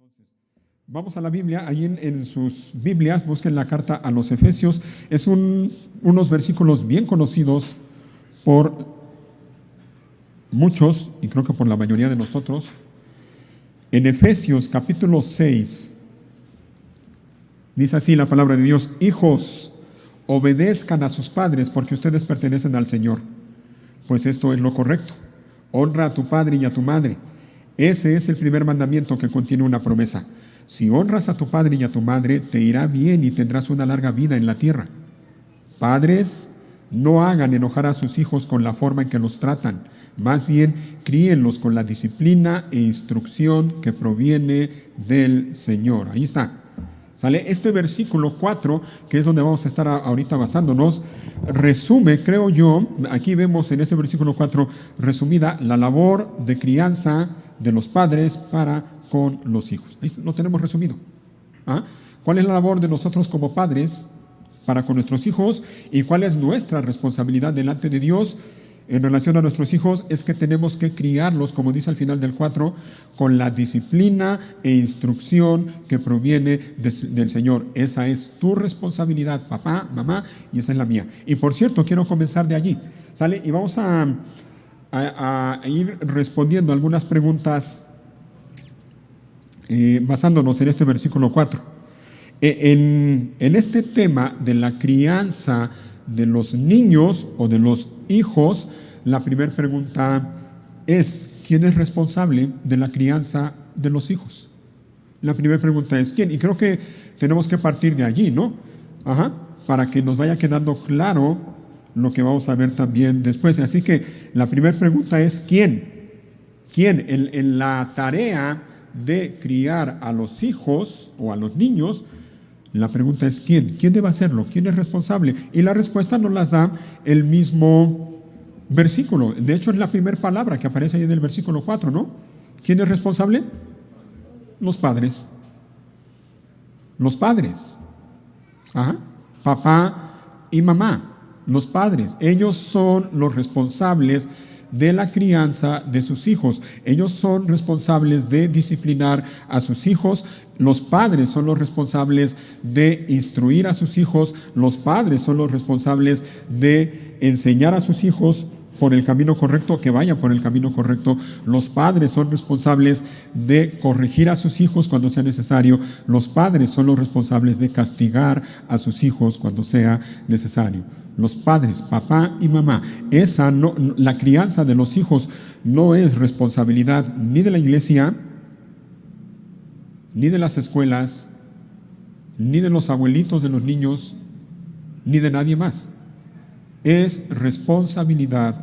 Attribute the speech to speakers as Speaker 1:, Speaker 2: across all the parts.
Speaker 1: Entonces, vamos a la Biblia. Ahí en sus Biblias busquen la carta a los Efesios. Es unos versículos bien conocidos por muchos, y creo que por la mayoría de nosotros. En Efesios capítulo 6, dice así la palabra de Dios: hijos, obedezcan a sus padres porque ustedes pertenecen al Señor, pues esto es lo correcto. Honra a tu padre y a tu madre. Ese es el primer mandamiento que contiene una promesa. Si honras a tu padre y a tu madre, te irá bien y tendrás una larga vida en la tierra. Padres, no hagan enojar a sus hijos con la forma en que los tratan. Más bien, críenlos con la disciplina e instrucción que proviene del Señor. Ahí está. ¿Sale? Este versículo 4, que es donde vamos a estar ahorita basándonos, resume, creo yo, aquí vemos en ese versículo 4 resumida la labor de crianza de los padres para con los hijos. Ahí lo tenemos resumido. ¿Ah? ¿Cuál es la labor de nosotros como padres para con nuestros hijos y cuál es nuestra responsabilidad delante de Dios en relación a nuestros hijos? Es que tenemos que criarlos, como dice al final del 4, con la disciplina e instrucción que proviene del Señor. Esa es tu responsabilidad, papá, mamá, y esa es la mía. Y por cierto, quiero comenzar de allí, ¿sale? Y vamos a ir respondiendo algunas preguntas basándonos en este versículo 4. En este tema de la crianza de los niños o de los hijos, la primera pregunta es: ¿quién es responsable de la crianza de los hijos? La primera pregunta es: ¿quién? Y creo que tenemos que partir de allí, ¿no? Para que nos vaya quedando claro lo que vamos a ver también después. Así que la primera pregunta es: ¿quién? ¿Quién? En la tarea de criar a los hijos o a los niños, la pregunta es: ¿quién? ¿Quién debe hacerlo? ¿Quién es responsable? Y la respuesta nos las da el mismo versículo. De hecho, es la primera palabra que aparece ahí en el versículo 4, ¿no? ¿Quién es responsable? Los padres. Los padres. Papá y mamá. Los padres. Ellos son los responsables de la crianza de sus hijos. Ellos son responsables de disciplinar a sus hijos. Los padres son los responsables de instruir a sus hijos. Los padres son los responsables de enseñar a sus hijos por el camino correcto, que vayan por el camino correcto. Los padres son responsables de corregir a sus hijos cuando sea necesario. Los padres son los responsables de castigar a sus hijos cuando sea necesario. Los padres, papá y mamá. La crianza de los hijos no es responsabilidad ni de la iglesia, ni de las escuelas, ni de los abuelitos de los niños, ni de nadie más. Es responsabilidad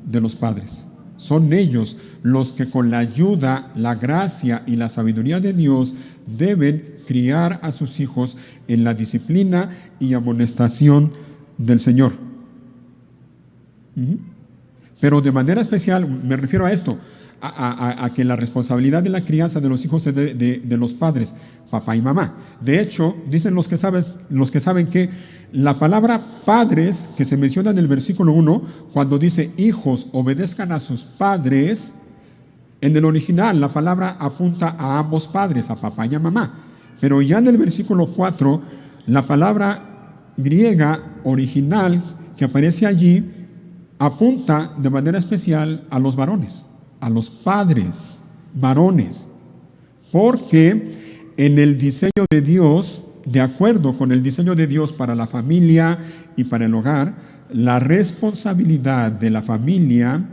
Speaker 1: de los padres. Son ellos los que, con la ayuda, la gracia y la sabiduría de Dios, deben criar a sus hijos en la disciplina y amonestación del Señor. Pero de manera especial me refiero a esto, a que la responsabilidad de la crianza de los hijos es de los padres, papá y mamá. De hecho, dicen los que saben que la palabra padres que se menciona en el versículo 1, cuando dice hijos obedezcan a sus padres, en el original la palabra apunta a ambos padres, a papá y a mamá. Pero ya en el versículo 4, la palabra griega original que aparece allí apunta de manera especial a los varones, a los padres varones, porque en el diseño de Dios, de acuerdo con el diseño de Dios para la familia y para el hogar, la responsabilidad de la familia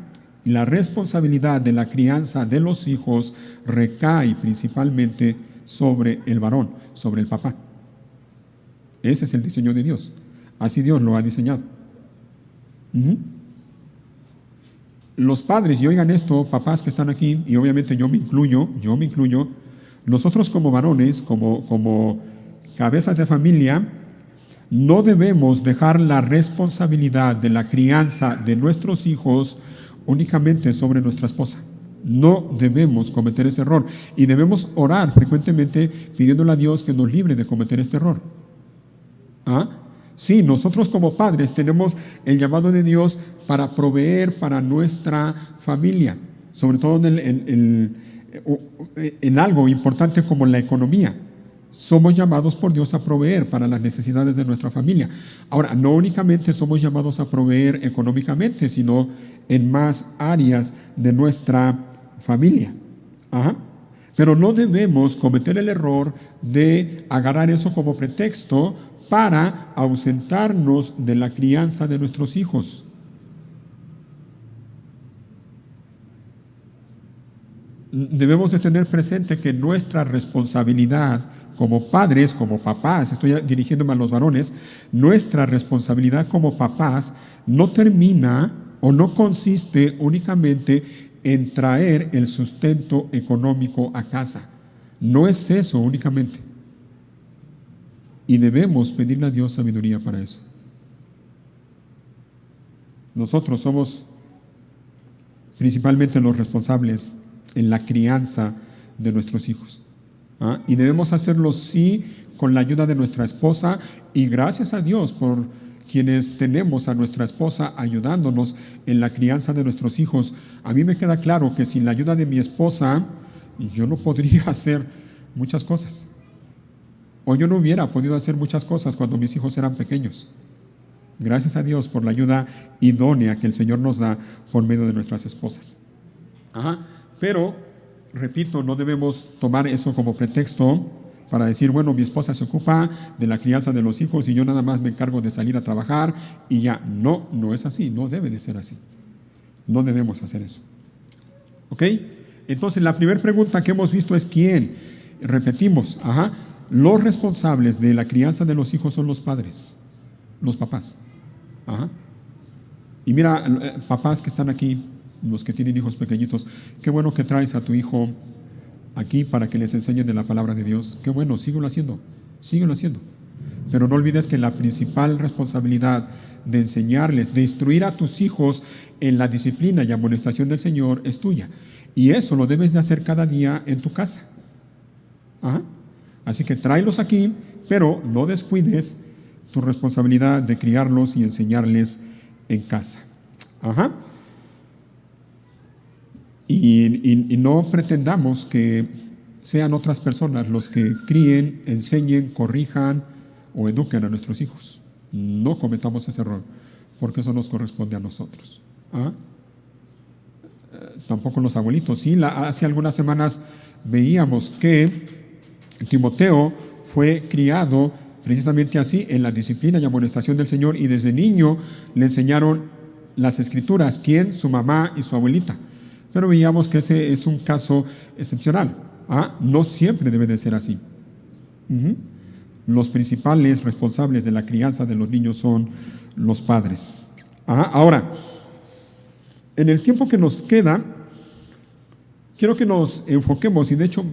Speaker 1: y la responsabilidad de la crianza de los hijos recae principalmente sobre el varón, sobre el papá. Ese es el diseño de Dios. Así Dios lo ha diseñado. Los padres, y oigan esto, papás que están aquí, y obviamente yo me incluyo, nosotros como varones, como cabezas de familia, no debemos dejar la responsabilidad de la crianza de nuestros hijos únicamente sobre nuestra esposa. No debemos cometer ese error y debemos orar frecuentemente pidiéndole a Dios que nos libre de cometer este error. Sí, nosotros como padres tenemos el llamado de Dios para proveer para nuestra familia, sobre todo en algo importante como la economía. Somos llamados por Dios a proveer para las necesidades de nuestra familia. Ahora, no únicamente somos llamados a proveer económicamente, sino en más áreas de nuestra familia. Ajá. Pero no debemos cometer el error de agarrar eso como pretexto para ausentarnos de la crianza de nuestros hijos. Debemos de tener presente que nuestra responsabilidad como padres, como papás, estoy dirigiéndome a los varones, nuestra responsabilidad como papás no termina o no consiste únicamente en traer el sustento económico a casa. No es eso únicamente. Y debemos pedirle a Dios sabiduría para eso. Nosotros somos principalmente los responsables en la crianza de nuestros hijos. Y debemos hacerlo sí con la ayuda de nuestra esposa, y gracias a Dios por quienes tenemos a nuestra esposa ayudándonos en la crianza de nuestros hijos. A mí me queda claro que sin la ayuda de mi esposa yo no podría hacer muchas cosas, o yo no hubiera podido hacer muchas cosas cuando mis hijos eran pequeños. Gracias a Dios por la ayuda idónea que el Señor nos da por medio de nuestras esposas. Pero, repito, no debemos tomar eso como pretexto para decir, bueno, mi esposa se ocupa de la crianza de los hijos y yo nada más me encargo de salir a trabajar y ya. No, no es así, no debe de ser así. No debemos hacer eso. ¿Ok? Entonces, la primera pregunta que hemos visto es ¿quién? Repetimos, los responsables de la crianza de los hijos son los padres, los papás. Y mira, papás que están aquí, los que tienen hijos pequeñitos, qué bueno que traes a tu hijo aquí para que les enseñen de la palabra de Dios. Qué bueno, síguelo haciendo. Pero no olvides que la principal responsabilidad de enseñarles, de instruir a tus hijos en la disciplina y amonestación del Señor es tuya. Y eso lo debes de hacer cada día en tu casa. Así que tráelos aquí, pero no descuides tu responsabilidad de criarlos y enseñarles en casa. Y no pretendamos que sean otras personas los que críen, enseñen, corrijan o eduquen a nuestros hijos. No cometamos ese error, porque eso nos corresponde a nosotros. Tampoco los abuelitos. Sí, hace algunas semanas veíamos que Timoteo fue criado precisamente así, en la disciplina y amonestación del Señor, y desde niño le enseñaron las Escrituras. ¿Quién? Su mamá y su abuelita. Pero veíamos que ese es un caso excepcional. No siempre debe de ser así. Los principales responsables de la crianza de los niños son los padres. Ahora, en el tiempo que nos queda, quiero que nos enfoquemos, y de hecho,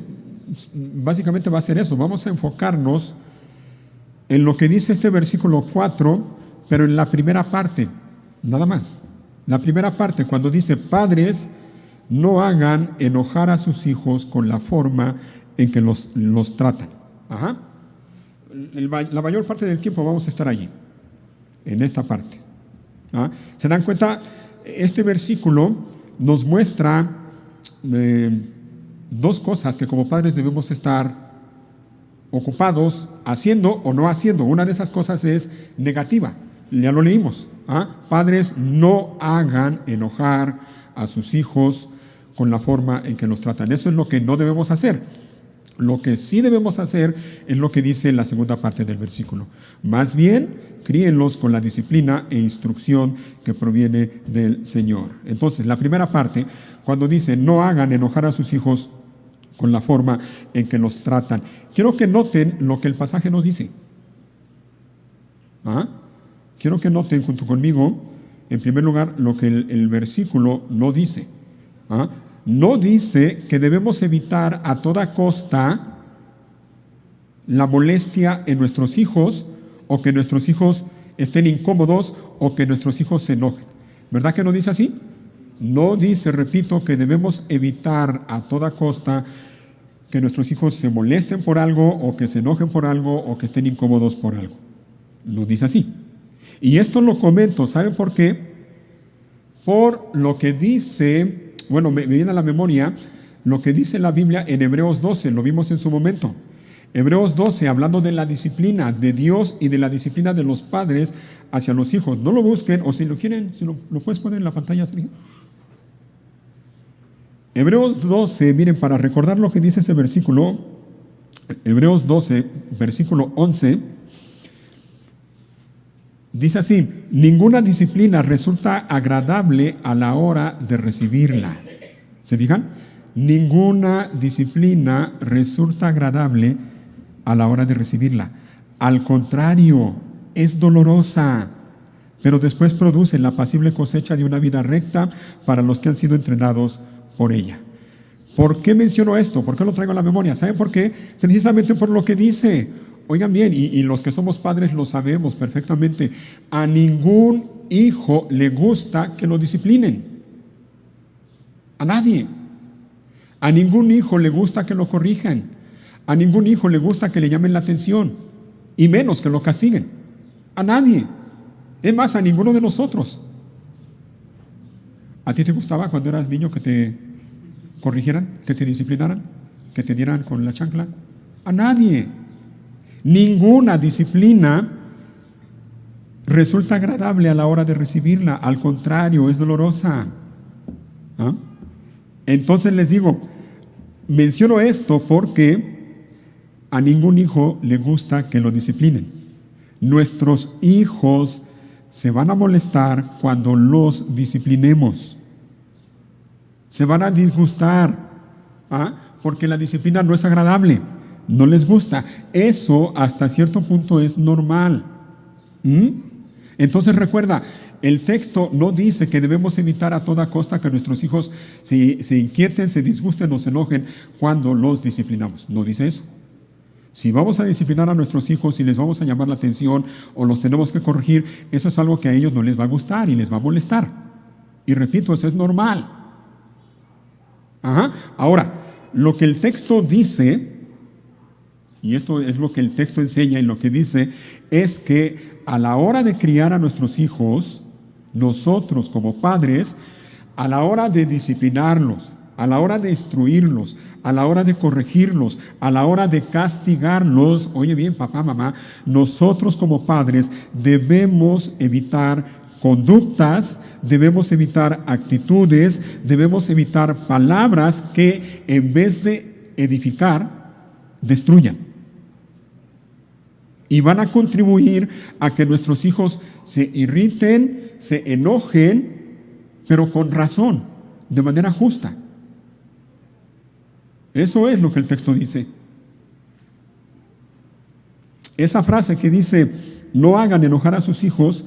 Speaker 1: básicamente va a ser eso. Vamos a enfocarnos en lo que dice este versículo 4, pero en la primera parte, nada más. La primera parte, cuando dice, padres, no hagan enojar a sus hijos con la forma en que los tratan. La mayor parte del tiempo vamos a estar allí, en esta parte. ¿Se dan cuenta? Este versículo nos muestra dos cosas que como padres debemos estar ocupados haciendo o no haciendo. Una de esas cosas es negativa. Ya lo leímos. Padres, no hagan enojar a sus hijos con la forma en que los tratan. Eso es lo que no debemos hacer. Lo que sí debemos hacer es lo que dice la segunda parte del versículo. Más bien, críenlos con la disciplina e instrucción que proviene del Señor. Entonces, la primera parte, cuando dice no hagan enojar a sus hijos con la forma en que los tratan, quiero que noten lo que el pasaje nos dice. Quiero que noten junto conmigo, en primer lugar, lo que el versículo no dice. No dice que debemos evitar a toda costa la molestia en nuestros hijos, o que nuestros hijos estén incómodos, o que nuestros hijos se enojen. ¿Verdad que no dice así? No dice, repito, que debemos evitar a toda costa que nuestros hijos se molesten por algo, o que se enojen por algo, o que estén incómodos por algo. No dice así. Y esto lo comento, ¿saben por qué? Por lo que dice, bueno, me viene a la memoria lo que dice la Biblia en Hebreos 12, lo vimos en su momento. Hebreos 12, hablando de la disciplina de Dios y de la disciplina de los padres hacia los hijos. No lo busquen, o si lo quieren, si lo puedes poner en la pantalla, Sergio. Hebreos 12, miren, para recordar lo que dice ese versículo, Hebreos 12, versículo 11, dice así: ninguna disciplina resulta agradable a la hora de recibirla. ¿Se fijan? Ninguna disciplina resulta agradable a la hora de recibirla. Al contrario, es dolorosa, pero después produce la apacible cosecha de una vida recta para los que han sido entrenados por ella. ¿Por qué menciono esto? ¿Por qué lo traigo a la memoria? ¿Saben por qué? Precisamente por lo que dice. Oigan bien, y los que somos padres lo sabemos perfectamente. A ningún hijo le gusta que lo disciplinen. A nadie. A ningún hijo le gusta que lo corrijan. A ningún hijo le gusta que le llamen la atención. Y menos que lo castiguen. A nadie. Es más, a ninguno de nosotros. ¿A ti te gustaba cuando eras niño que te corrigieran, que te disciplinaran, que te dieran con la chancla? A nadie. Ninguna disciplina resulta agradable a la hora de recibirla. Al contrario, es dolorosa. ¿Ah? Entonces les digo, menciono esto porque a ningún hijo le gusta que lo disciplinen. Nuestros hijos se van a molestar cuando los disciplinemos. Se van a disgustar, porque la disciplina no es agradable, no les gusta. Eso hasta cierto punto es normal. Entonces recuerda, el texto no dice que debemos evitar a toda costa que nuestros hijos se inquieten, se disgusten o se enojen cuando los disciplinamos. No dice eso. Si vamos a disciplinar a nuestros hijos y les vamos a llamar la atención o los tenemos que corregir, eso es algo que a ellos no les va a gustar y les va a molestar. Y repito, eso es normal. Ahora, lo que el texto dice, y esto es lo que el texto enseña y lo que dice, es que a la hora de criar a nuestros hijos, nosotros como padres, a la hora de disciplinarlos, a la hora de instruirlos, a la hora de corregirlos, a la hora de castigarlos, oye bien, papá, mamá, nosotros como padres debemos evitar conductas, debemos evitar actitudes, debemos evitar palabras que en vez de edificar, destruyan. Y van a contribuir a que nuestros hijos se irriten, se enojen, pero con razón, de manera justa. Eso es lo que el texto dice. Esa frase que dice, no hagan enojar a sus hijos,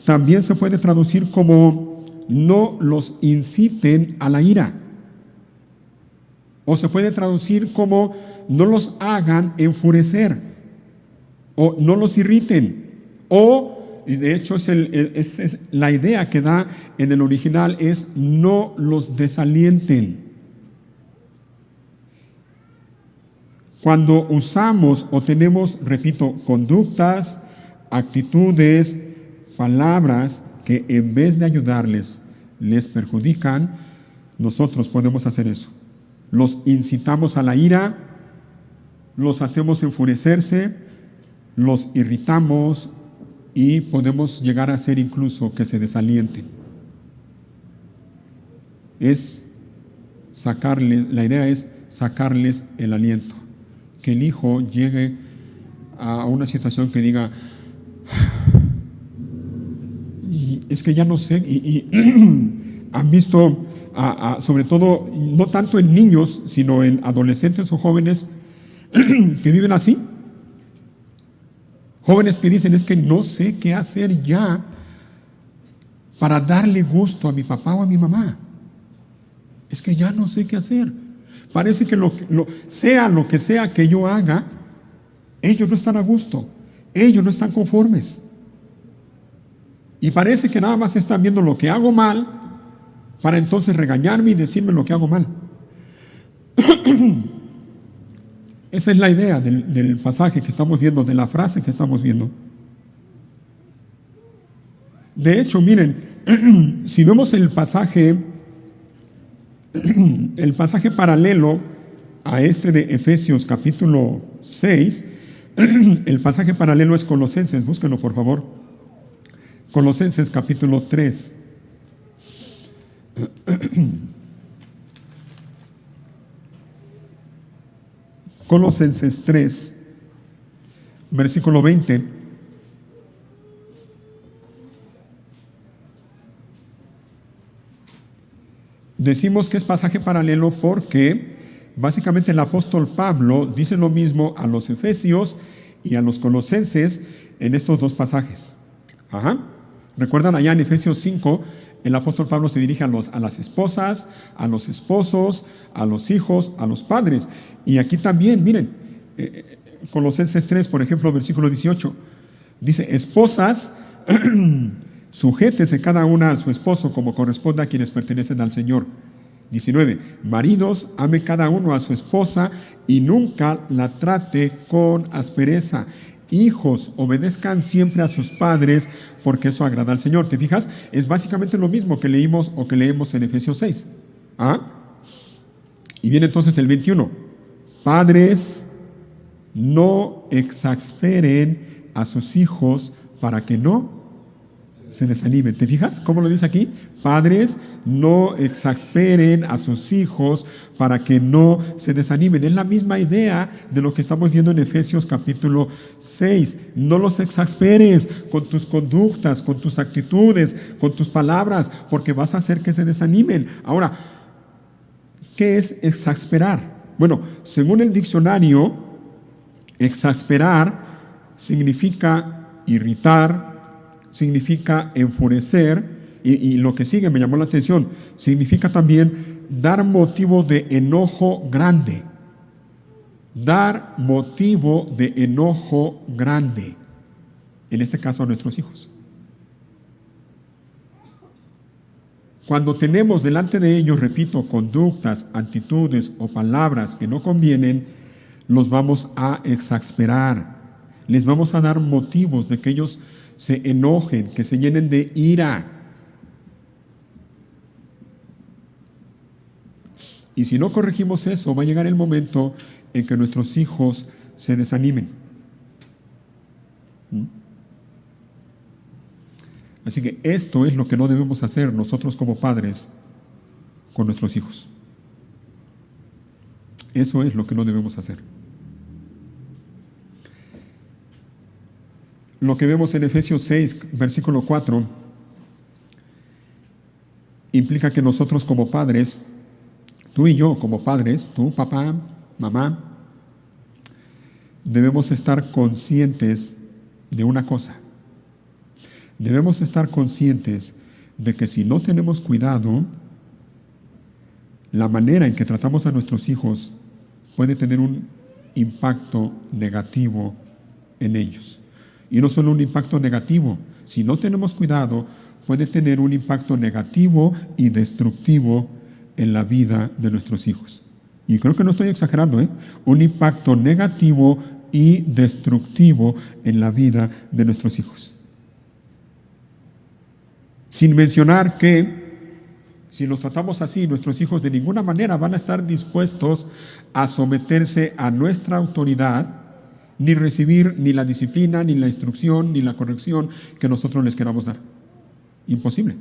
Speaker 1: también se puede traducir como, no los inciten a la ira. O se puede traducir como, no los hagan enfurecer. O no los irriten. O, y de hecho es la idea que da en el original, es no los desalienten. Cuando usamos o tenemos, repito, conductas, actitudes, palabras que en vez de ayudarles, les perjudican, nosotros podemos hacer eso. Los incitamos a la ira, los hacemos enfurecerse, los irritamos y podemos llegar a hacer incluso que se desalienten. La idea es sacarles el aliento. Que el hijo llegue a una situación que diga, y es que ya no sé, y han visto, sobre todo, no tanto en niños, sino en adolescentes o jóvenes que viven así. Jóvenes que dicen, es que no sé qué hacer ya para darle gusto a mi papá o a mi mamá. Es que ya no sé qué hacer. Parece que sea lo que sea que yo haga, ellos no están a gusto, ellos no están conformes. Y parece que nada más están viendo lo que hago mal para entonces regañarme y decirme lo que hago mal. Esa es la idea del pasaje que estamos viendo, de la frase que estamos viendo. De hecho, miren, si vemos el pasaje El pasaje paralelo a este de Efesios capítulo 6, el pasaje paralelo es Colosenses, búsquenlo por favor. Colosenses capítulo 3. Colosenses 3, versículo 20. Decimos que es pasaje paralelo porque básicamente el apóstol Pablo dice lo mismo a los efesios y a los colosenses en estos dos pasajes. ¿Recuerdan allá en Efesios 5? El apóstol Pablo se dirige a las esposas, a los esposos, a los hijos, a los padres. Y aquí también, miren, Colosenses 3, por ejemplo, versículo 18, dice: esposas, sujétese cada una a su esposo como corresponde a quienes pertenecen al Señor. 19, maridos, ame cada uno a su esposa y nunca la trate con aspereza. Hijos, obedezcan siempre a sus padres, porque eso agrada al Señor. ¿Te fijas? Es básicamente lo mismo que leímos o que leemos en Efesios 6. Y viene entonces el 21. Padres, no exasperen a sus hijos para que no se desanimen. ¿Te fijas cómo lo dice aquí? Padres, no exasperen a sus hijos para que no se desanimen. Es la misma idea de lo que estamos viendo en Efesios capítulo 6. No los exasperes con tus conductas, con tus actitudes, con tus palabras, porque vas a hacer que se desanimen. Ahora, ¿qué es exasperar? Bueno, según el diccionario, exasperar significa irritar, significa enfurecer, y lo que sigue me llamó la atención, significa también dar motivo de enojo grande. Dar motivo de enojo grande. En este caso a nuestros hijos. Cuando tenemos delante de ellos, repito, conductas, actitudes o palabras que no convienen, los vamos a exasperar. Les vamos a dar motivos de que ellos se enojen, que se llenen de ira. Y si no corregimos eso, va a llegar el momento en que nuestros hijos se desanimen. Así que esto es lo que no debemos hacer nosotros como padres con nuestros hijos. Eso es lo que no debemos hacer. Lo que vemos en Efesios 6, versículo 4, implica que nosotros como padres, tú y yo como padres, tú, papá, mamá, debemos estar conscientes de una cosa. Debemos estar conscientes de que si no tenemos cuidado, la manera en que tratamos a nuestros hijos puede tener un impacto negativo en ellos. Y no solo un impacto negativo, si no tenemos cuidado, puede tener un impacto negativo y destructivo en la vida de nuestros hijos. Y creo que no estoy exagerando, un impacto negativo y destructivo en la vida de nuestros hijos. Sin mencionar que si los tratamos así, nuestros hijos de ninguna manera van a estar dispuestos a someterse a nuestra autoridad, ni recibir ni la disciplina, ni la instrucción, ni la corrección que nosotros les queramos dar. Imposible.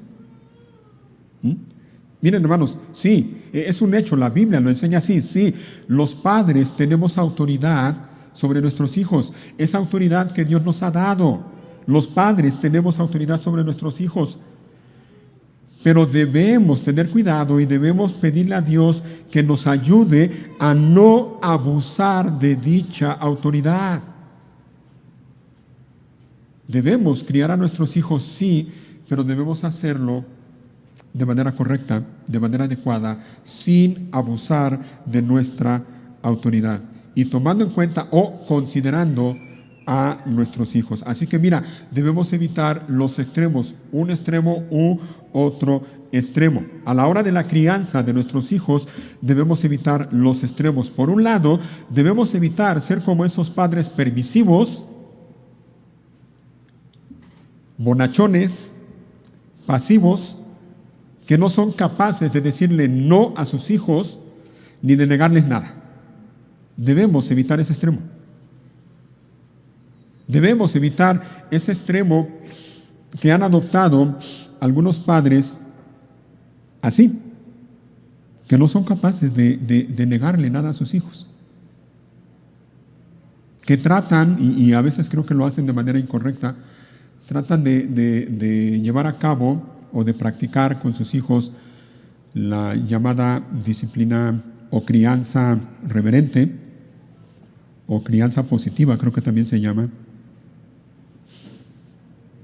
Speaker 1: Miren, hermanos, sí, es un hecho, la Biblia lo enseña así, sí, los padres tenemos autoridad sobre nuestros hijos, esa autoridad que Dios nos ha dado. Los padres tenemos autoridad sobre nuestros hijos, pero debemos tener cuidado y debemos pedirle a Dios que nos ayude a no abusar de dicha autoridad. Debemos criar a nuestros hijos, sí, pero debemos hacerlo de manera correcta, de manera adecuada, sin abusar de nuestra autoridad y tomando en cuenta o considerando a nuestros hijos. Así que mira, debemos evitar los extremos, un extremo u otro extremo. A la hora de la crianza de nuestros hijos, debemos evitar los extremos. Por un lado, debemos evitar ser como esos padres permisivos, bonachones, pasivos, que no son capaces de decirle no a sus hijos ni de negarles nada. Debemos evitar ese extremo. Debemos evitar ese extremo que han adoptado algunos padres así, que no son capaces de negarle nada a sus hijos, que tratan, y a veces creo que lo hacen de manera incorrecta, tratan de llevar a cabo o de practicar con sus hijos la llamada disciplina o crianza reverente, o crianza positiva, creo que también se llama,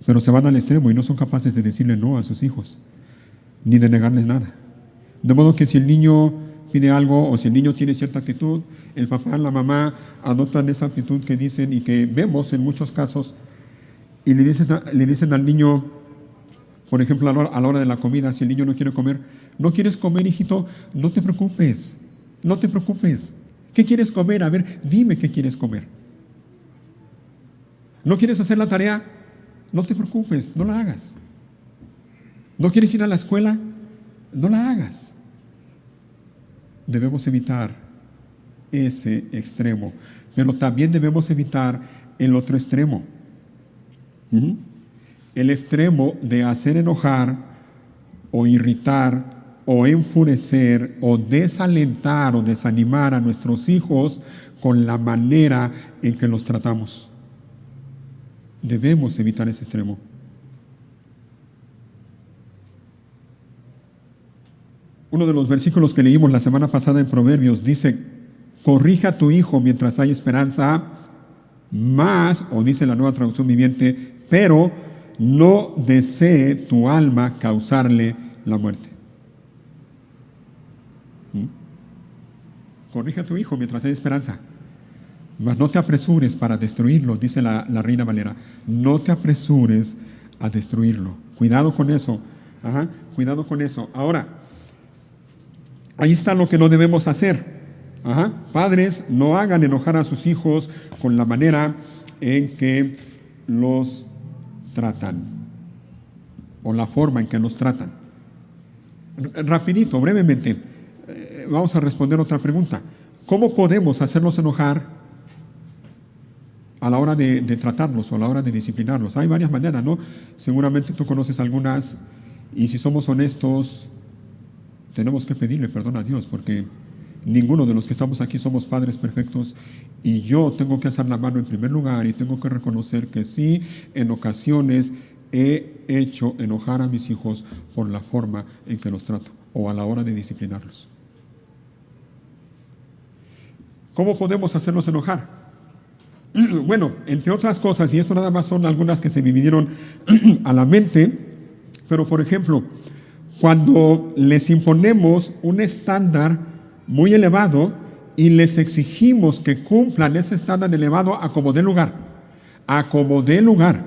Speaker 1: pero se van al extremo y no son capaces de decirle no a sus hijos, ni de negarles nada. De modo que si el niño pide algo o si el niño tiene cierta actitud, el papá, la mamá adoptan esa actitud que dicen y que vemos en muchos casos, y le dicen al niño, por ejemplo, a la hora de la comida, si el niño no quiere comer, ¿no quieres comer, hijito? No te preocupes, no te preocupes. ¿Qué quieres comer? A ver, dime qué quieres comer. ¿No quieres hacer la tarea? No te preocupes, no la hagas. ¿No quieres ir a la escuela? No la hagas. Debemos evitar ese extremo, pero también debemos evitar el otro extremo. El extremo de hacer enojar o irritar o enfurecer o desalentar o desanimar a nuestros hijos con la manera en que los tratamos. Debemos evitar ese extremo. Uno de los versículos que leímos la semana pasada en Proverbios dice: corrige a tu hijo mientras hay esperanza, más, o dice la Nueva Traducción Viviente, pero no desee tu alma causarle la muerte. Corrige a tu hijo mientras hay esperanza, mas no te apresures para destruirlo, dice la Reina Valera. No te apresures a destruirlo. Cuidado con eso. Cuidado con eso. Ahora, ahí está lo que no debemos hacer. Padres, no hagan enojar a sus hijos con la manera en que los tratan o la forma en que los tratan. Rapidito, brevemente, vamos a responder otra pregunta. ¿Cómo podemos hacerlos enojar a la hora de tratarlos o a la hora de disciplinarlos? Hay varias maneras, ¿no? Seguramente tú conoces algunas, y si somos honestos, tenemos que pedirle perdón a Dios, porque ninguno de los que estamos aquí somos padres perfectos, y yo tengo que alzar la mano en primer lugar y tengo que reconocer que sí, en ocasiones he hecho enojar a mis hijos por la forma en que los trato o a la hora de disciplinarlos. ¿Cómo podemos hacerlos enojar? Bueno, entre otras cosas, y esto nada más son algunas que se me vinieron a la mente, pero por ejemplo, cuando les imponemos un estándar muy elevado y les exigimos que cumplan ese estándar elevado a como dé lugar, a como dé lugar.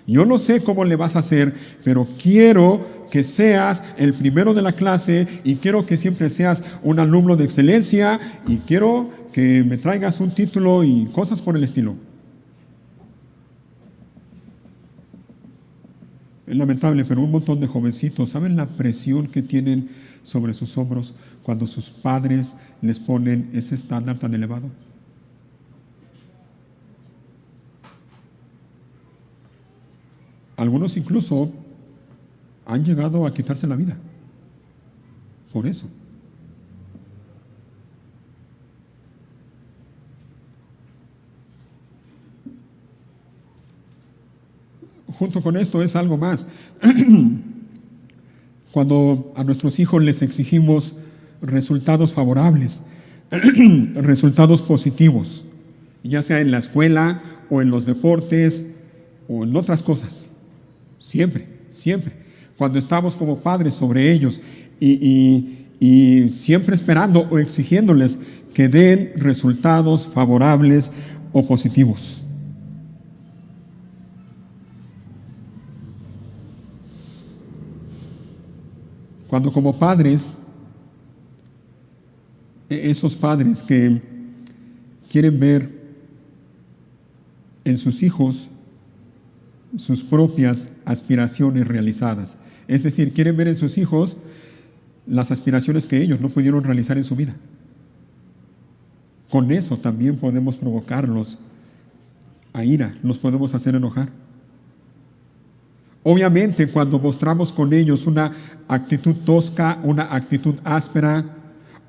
Speaker 1: Yo no sé cómo le vas a hacer, pero quiero que seas el primero de la clase y quiero que siempre seas un alumno de excelencia y quiero que me traigas un título y cosas por el estilo. Es lamentable, pero un montón de jovencitos, ¿saben la presión que tienen sobre sus hombros cuando sus padres les ponen ese estándar tan elevado? Algunos incluso han llegado a quitarse la vida por eso. Junto con esto es algo más. Cuando a nuestros hijos les exigimos resultados favorables, resultados positivos, ya sea en la escuela o en los deportes o en otras cosas, siempre. Cuando estamos como padres sobre ellos y siempre esperando o exigiéndoles que den resultados favorables o positivos. Cuando como padres, esos padres que quieren ver en sus hijos sus propias aspiraciones realizadas, Es decir, quieren ver en sus hijos las aspiraciones que ellos no pudieron realizar en su vida. Con eso también podemos provocarlos a ira, los podemos hacer enojar. Obviamente, cuando mostramos con ellos una actitud tosca, una actitud áspera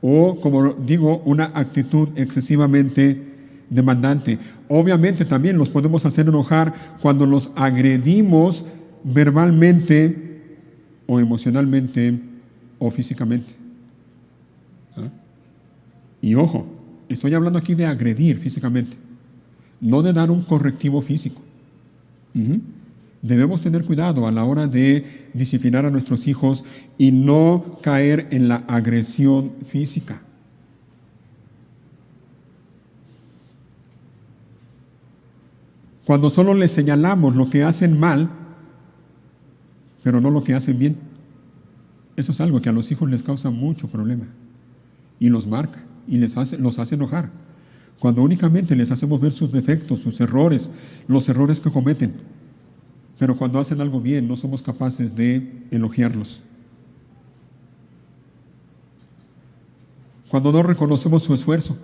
Speaker 1: o, como digo, una actitud excesivamente demandante, obviamente también los podemos hacer enojar cuando los agredimos verbalmente o emocionalmente o físicamente. ¿Ah? Y ojo, estoy hablando aquí de agredir físicamente, no de dar un correctivo físico. Debemos tener cuidado a la hora de disciplinar a nuestros hijos y no caer en la agresión física. Cuando solo les señalamos lo que hacen mal, pero no lo que hacen bien, eso es algo que a los hijos les causa mucho problema y los marca y los hace enojar. Cuando únicamente les hacemos ver sus defectos, sus errores, los errores que cometen, pero cuando hacen algo bien no somos capaces de elogiarlos. Cuando no reconocemos su esfuerzo,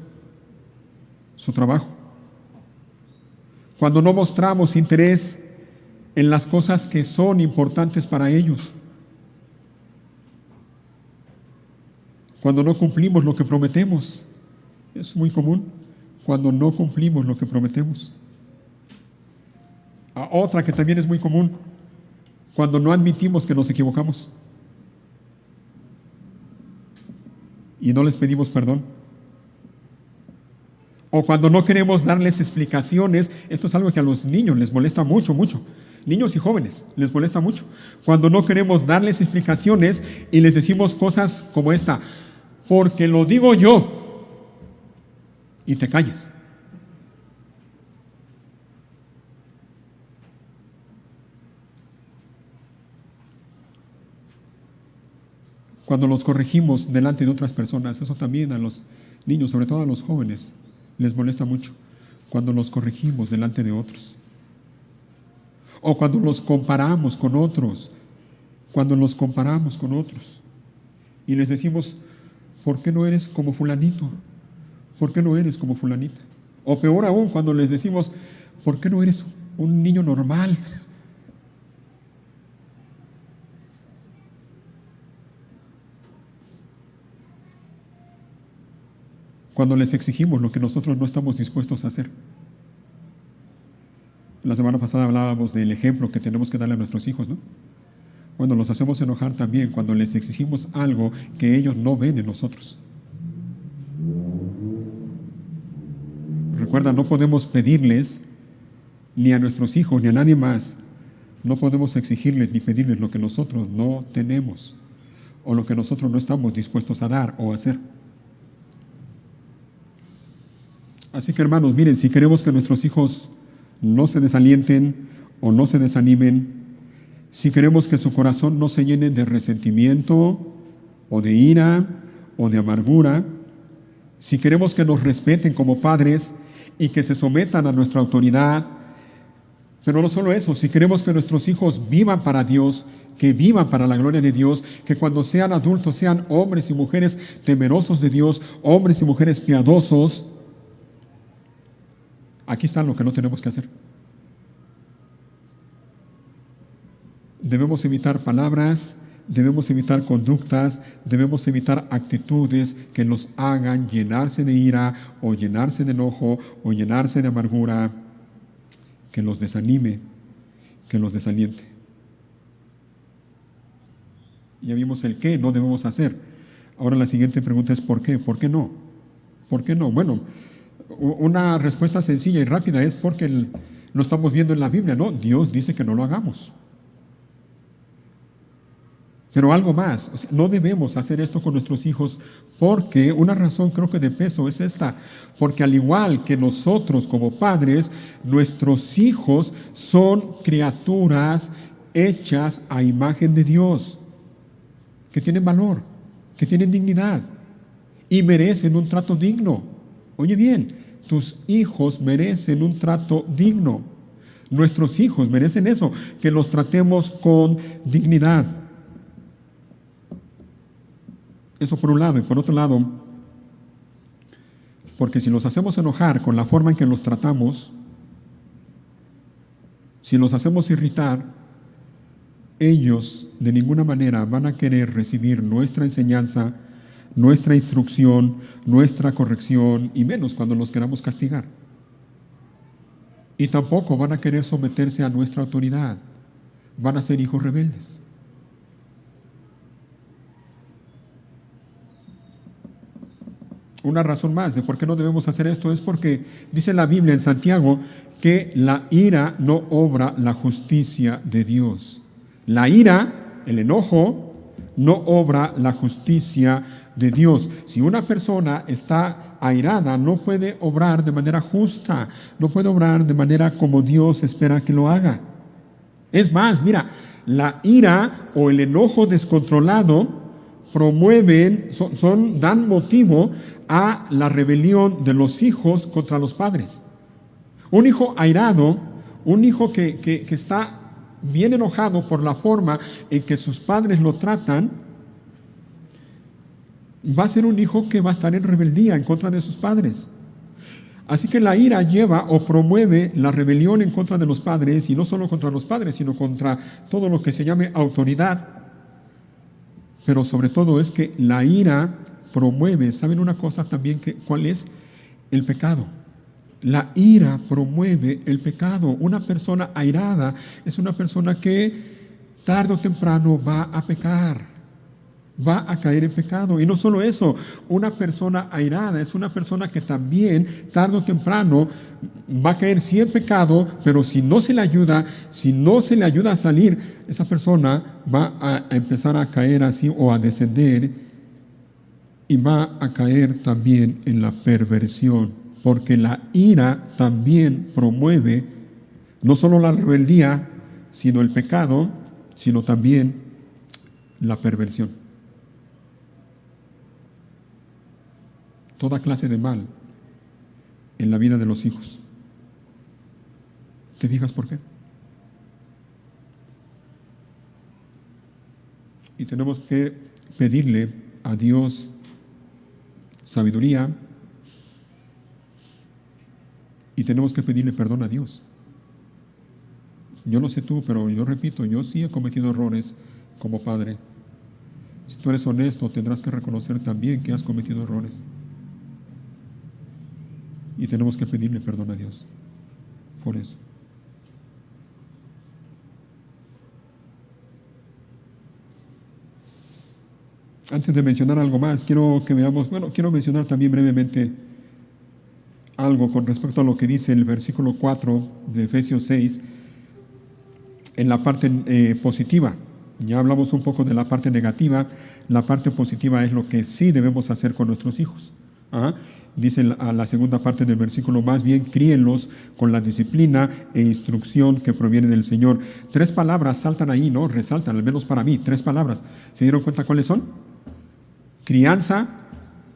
Speaker 1: su trabajo. Cuando no mostramos interés en las cosas que son importantes para ellos. Cuando no cumplimos lo que prometemos. Es muy común cuando no cumplimos lo que prometemos. Otra que también es muy común, cuando no admitimos que nos equivocamos y no les pedimos perdón. O cuando no queremos darles explicaciones. Esto es algo que a los niños les molesta mucho, mucho. Niños y jóvenes les molesta mucho. Cuando no queremos darles explicaciones y les decimos cosas como esta: porque lo digo yo, y te calles. Cuando los corregimos delante de otras personas, eso también a los niños, sobre todo a los jóvenes, les molesta mucho. Cuando los corregimos delante de otros. O cuando los comparamos con otros. Cuando los comparamos con otros. Y les decimos: ¿por qué no eres como fulanito? ¿Por qué no eres como fulanita? O peor aún, cuando les decimos: ¿por qué no eres un niño normal? Cuando les exigimos lo que nosotros no estamos dispuestos a hacer. La semana pasada hablábamos del ejemplo que tenemos que darle a nuestros hijos, ¿no? Bueno, los hacemos enojar también cuando les exigimos algo que ellos no ven en nosotros. Recuerda, no podemos pedirles ni a nuestros hijos ni a nadie más, no podemos exigirles ni pedirles lo que nosotros no tenemos o lo que nosotros no estamos dispuestos a dar o a hacer. Así que, hermanos, miren, si queremos que nuestros hijos no se desalienten o no se desanimen, si queremos que su corazón no se llene de resentimiento o de ira o de amargura, si queremos que nos respeten como padres y que se sometan a nuestra autoridad, pero no solo eso, si queremos que nuestros hijos vivan para Dios, que vivan para la gloria de Dios, que cuando sean adultos sean hombres y mujeres temerosos de Dios, hombres y mujeres piadosos, aquí está lo que no tenemos que hacer. Debemos evitar palabras, debemos evitar conductas, debemos evitar actitudes que los hagan llenarse de ira o llenarse de enojo o llenarse de amargura, que los desanime, que los desaliente. Ya vimos el qué no debemos hacer. Ahora la siguiente pregunta es ¿por qué? ¿Por qué no? ¿Por qué no? Bueno, una respuesta sencilla y rápida es porque lo estamos viendo en la Biblia, ¿no? Dios dice que no lo hagamos. Pero algo más, o sea, no debemos hacer esto con nuestros hijos porque una razón creo que de peso es esta, porque al igual que nosotros como padres, nuestros hijos son criaturas hechas a imagen de Dios, que tienen valor, que tienen dignidad y merecen un trato digno. Oye bien, tus hijos merecen un trato digno. Nuestros hijos merecen eso, que los tratemos con dignidad. Eso por un lado. Y por otro lado, porque si los hacemos enojar con la forma en que los tratamos, si los hacemos irritar, ellos de ninguna manera van a querer recibir nuestra enseñanza, nuestra instrucción, nuestra corrección, y menos cuando los queramos castigar. Y tampoco van a querer someterse a nuestra autoridad. Van a ser hijos rebeldes. Una razón más de por qué no debemos hacer esto es porque dice la Biblia en Santiago que la ira no obra la justicia de Dios. La ira, el enojo, no obra la justicia de Dios. Si una persona está airada, no puede obrar de manera justa, no puede obrar de manera como Dios espera que lo haga. Es más, mira, la ira o el enojo descontrolado promueven, dan motivo a la rebelión de los hijos contra los padres. Un hijo airado, un hijo que está bien enojado por la forma en que sus padres lo tratan, va a ser un hijo que va a estar en rebeldía en contra de sus padres. Así que la ira lleva o promueve la rebelión en contra de los padres, y no solo contra los padres, sino contra todo lo que se llame autoridad. Pero sobre todo es que la ira promueve, ¿saben una cosa también? ¿Cuál es? El pecado. La ira promueve el pecado. Una persona airada es una persona que tarde o temprano va a pecar, va a caer en pecado. Y no solo eso, una persona airada es una persona que también tarde o temprano va a caer sí en pecado, pero si no se le ayuda a salir, esa persona va a empezar a caer así o a descender, y va a caer también en la perversión, porque la ira también promueve no solo la rebeldía, sino el pecado, sino también la perversión. Toda clase de mal en la vida de los hijos. ¿Te fijas por qué? Y tenemos que pedirle a Dios sabiduría, y tenemos que pedirle perdón a Dios. Yo no sé tú, pero yo repito, yo sí he cometido errores como padre. Si tú eres honesto, tendrás que reconocer también que has cometido errores. Y tenemos que pedirle perdón a Dios por eso. Antes de mencionar algo más, quiero mencionar también brevemente algo con respecto a lo que dice el versículo 4 de Efesios 6, en la parte positiva. Ya hablamos un poco de la parte negativa. La parte positiva es lo que sí debemos hacer con nuestros hijos. Dice a la segunda parte del versículo: más bien críenlos con la disciplina e instrucción que proviene del Señor. 3 palabras saltan ahí, ¿no? Resaltan, al menos para mí, 3 palabras. ¿Se dieron cuenta cuáles son? Crianza,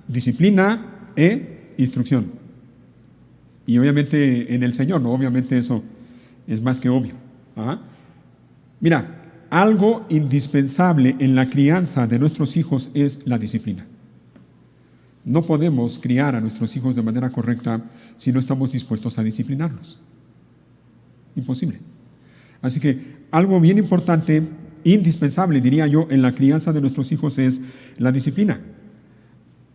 Speaker 1: disciplina e instrucción. Y obviamente en el Señor, ¿no? Obviamente eso es más que obvio. Mira, algo indispensable en la crianza de nuestros hijos es la disciplina. No podemos criar a nuestros hijos de manera correcta si no estamos dispuestos a disciplinarlos. Imposible. Así que algo bien importante, indispensable, diría yo, en la crianza de nuestros hijos es la disciplina.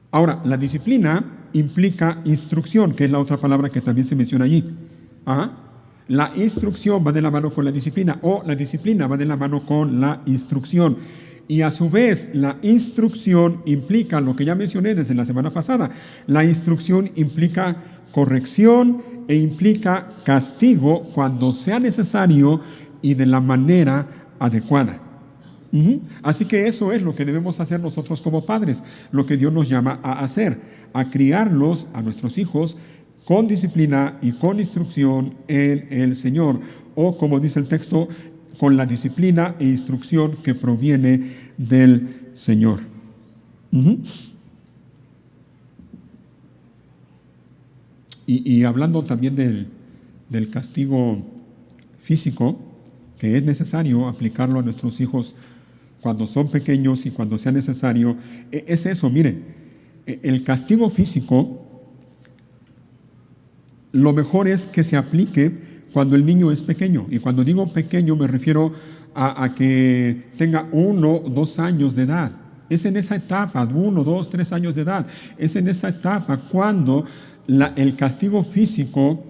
Speaker 1: Ahora, la disciplina implica instrucción, que es la otra palabra que también se menciona allí. La instrucción va de la mano con la disciplina, o la disciplina va de la mano con la instrucción. Y a su vez, la instrucción implica lo que ya mencioné desde la semana pasada. La instrucción implica corrección e implica castigo cuando sea necesario y de la manera adecuada. Así que eso es lo que debemos hacer nosotros como padres, lo que Dios nos llama a hacer, a criarlos, a nuestros hijos, con disciplina y con instrucción en el Señor, o como dice el texto, con la disciplina e instrucción que proviene del Señor. Y hablando también del castigo físico, que es necesario aplicarlo a nuestros hijos cuando son pequeños y cuando sea necesario, es eso, miren, el castigo físico, lo mejor es que se aplique cuando el niño es pequeño. Y cuando digo pequeño me refiero a que tenga 1 o 2 años de edad. Es en esa etapa, 1, 2, 3 años de edad. Es en esta etapa cuando el castigo físico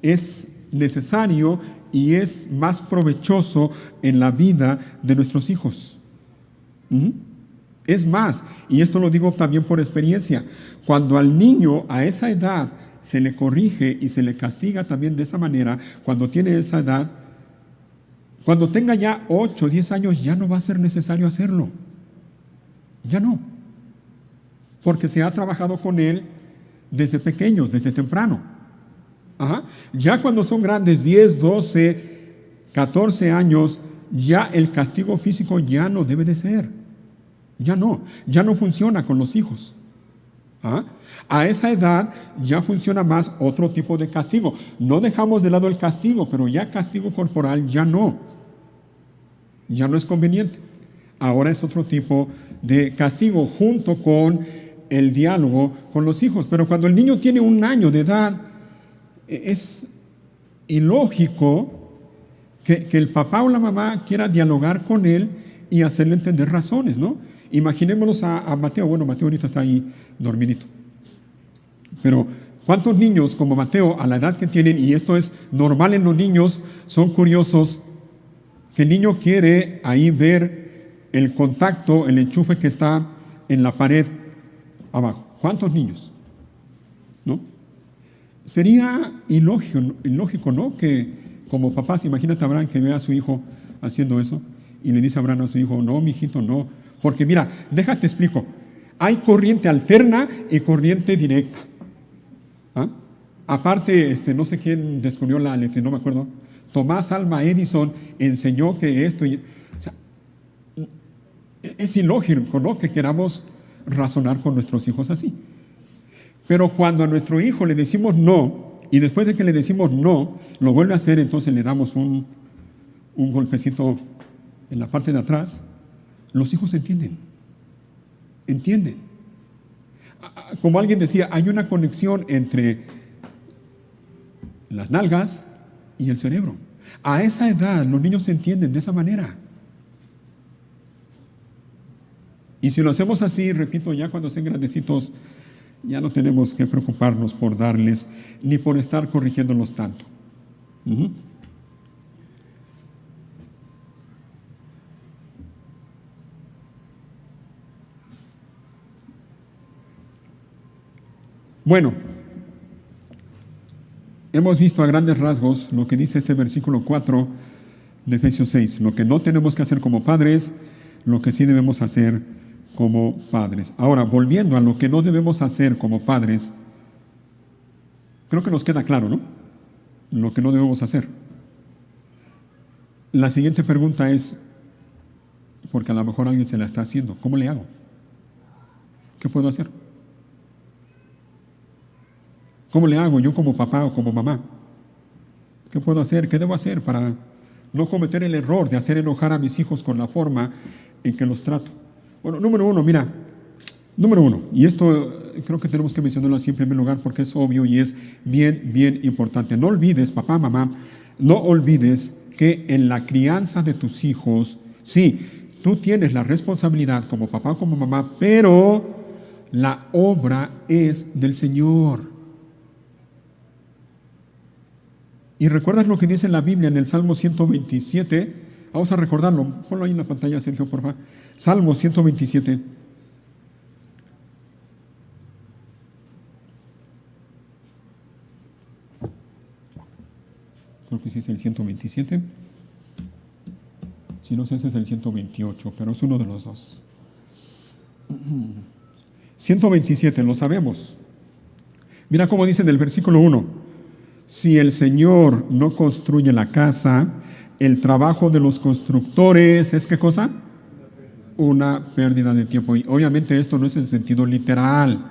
Speaker 1: es necesario y es más provechoso en la vida de nuestros hijos. Es más, y esto lo digo también por experiencia, cuando al niño a esa edad se le corrige y se le castiga también de esa manera, cuando tiene esa edad, cuando tenga ya 8 o 10 años ya no va a ser necesario hacerlo. Ya no. Porque se ha trabajado con él desde pequeños, desde temprano. Ya cuando son grandes, 10, 12, 14 años, ya el castigo físico ya no debe de ser. Ya no funciona con los hijos. A esa edad ya funciona más otro tipo de castigo. No dejamos de lado el castigo, pero ya castigo corporal ya no es conveniente. Ahora es otro tipo de castigo junto con el diálogo con los hijos. Pero cuando el niño tiene 1 año de edad, es ilógico que el papá o la mamá quiera dialogar con él y hacerle entender razones, ¿no? Imaginémonos a Mateo. Bueno, Mateo ahorita está ahí dormidito. Pero ¿cuántos niños como Mateo, a la edad que tienen, y esto es normal en los niños, son curiosos, que el niño quiere ahí ver el contacto, el enchufe que está en la pared abajo? ¿Cuántos niños? ¿No? Sería ilógico, ¿no? Que como papás, imagínate a Abraham que vea a su hijo haciendo eso y le dice a Abraham a su hijo, no, mijito, no. Porque mira, déjate explico. Hay corriente alterna y corriente directa. Aparte, no sé quién descubrió la electricidad, no me acuerdo. Tomás Alva Edison enseñó que esto... O sea, es ilógico, ¿no? Que queramos razonar con nuestros hijos así. Pero cuando a nuestro hijo le decimos no, y después de que le decimos no, lo vuelve a hacer, entonces le damos un golpecito en la parte de atrás, los hijos entienden. Como alguien decía, hay una conexión entre las nalgas y el cerebro. A esa edad los niños se entienden de esa manera. Y si lo hacemos así, repito, ya cuando estén grandecitos, ya no tenemos que preocuparnos por darles, ni por estar corrigiéndolos tanto. Bueno, hemos visto a grandes rasgos lo que dice este versículo 4 de Efesios 6, lo que no tenemos que hacer como padres, lo que sí debemos hacer como padres. Ahora, volviendo a lo que no debemos hacer como padres, creo que nos queda claro, ¿no? Lo que no debemos hacer. La siguiente pregunta es, porque a lo mejor alguien se la está haciendo, ¿cómo le hago? ¿Qué puedo hacer? ¿Cómo le hago yo como papá o como mamá? ¿Qué puedo hacer? ¿Qué debo hacer para no cometer el error de hacer enojar a mis hijos con la forma en que los trato? Bueno, número uno, y esto creo que tenemos que mencionarlo así en primer lugar porque es obvio y es bien importante. No olvides, papá, mamá, no olvides que en la crianza de tus hijos, sí, tú tienes la responsabilidad como papá o como mamá, pero la obra es del Señor. Y recuerdas lo que dice la Biblia en el Salmo 127. Vamos a recordarlo. Ponlo ahí en la pantalla, Sergio, por favor. Salmo 127. Creo que sí es el 127. Si no sé, ese es el 128, pero es uno de los dos. 127, lo sabemos. Mira cómo dice en el versículo 1. Si el Señor no construye la casa, el trabajo de los constructores es ¿qué cosa? Una pérdida de tiempo. Y obviamente esto no es en sentido literal.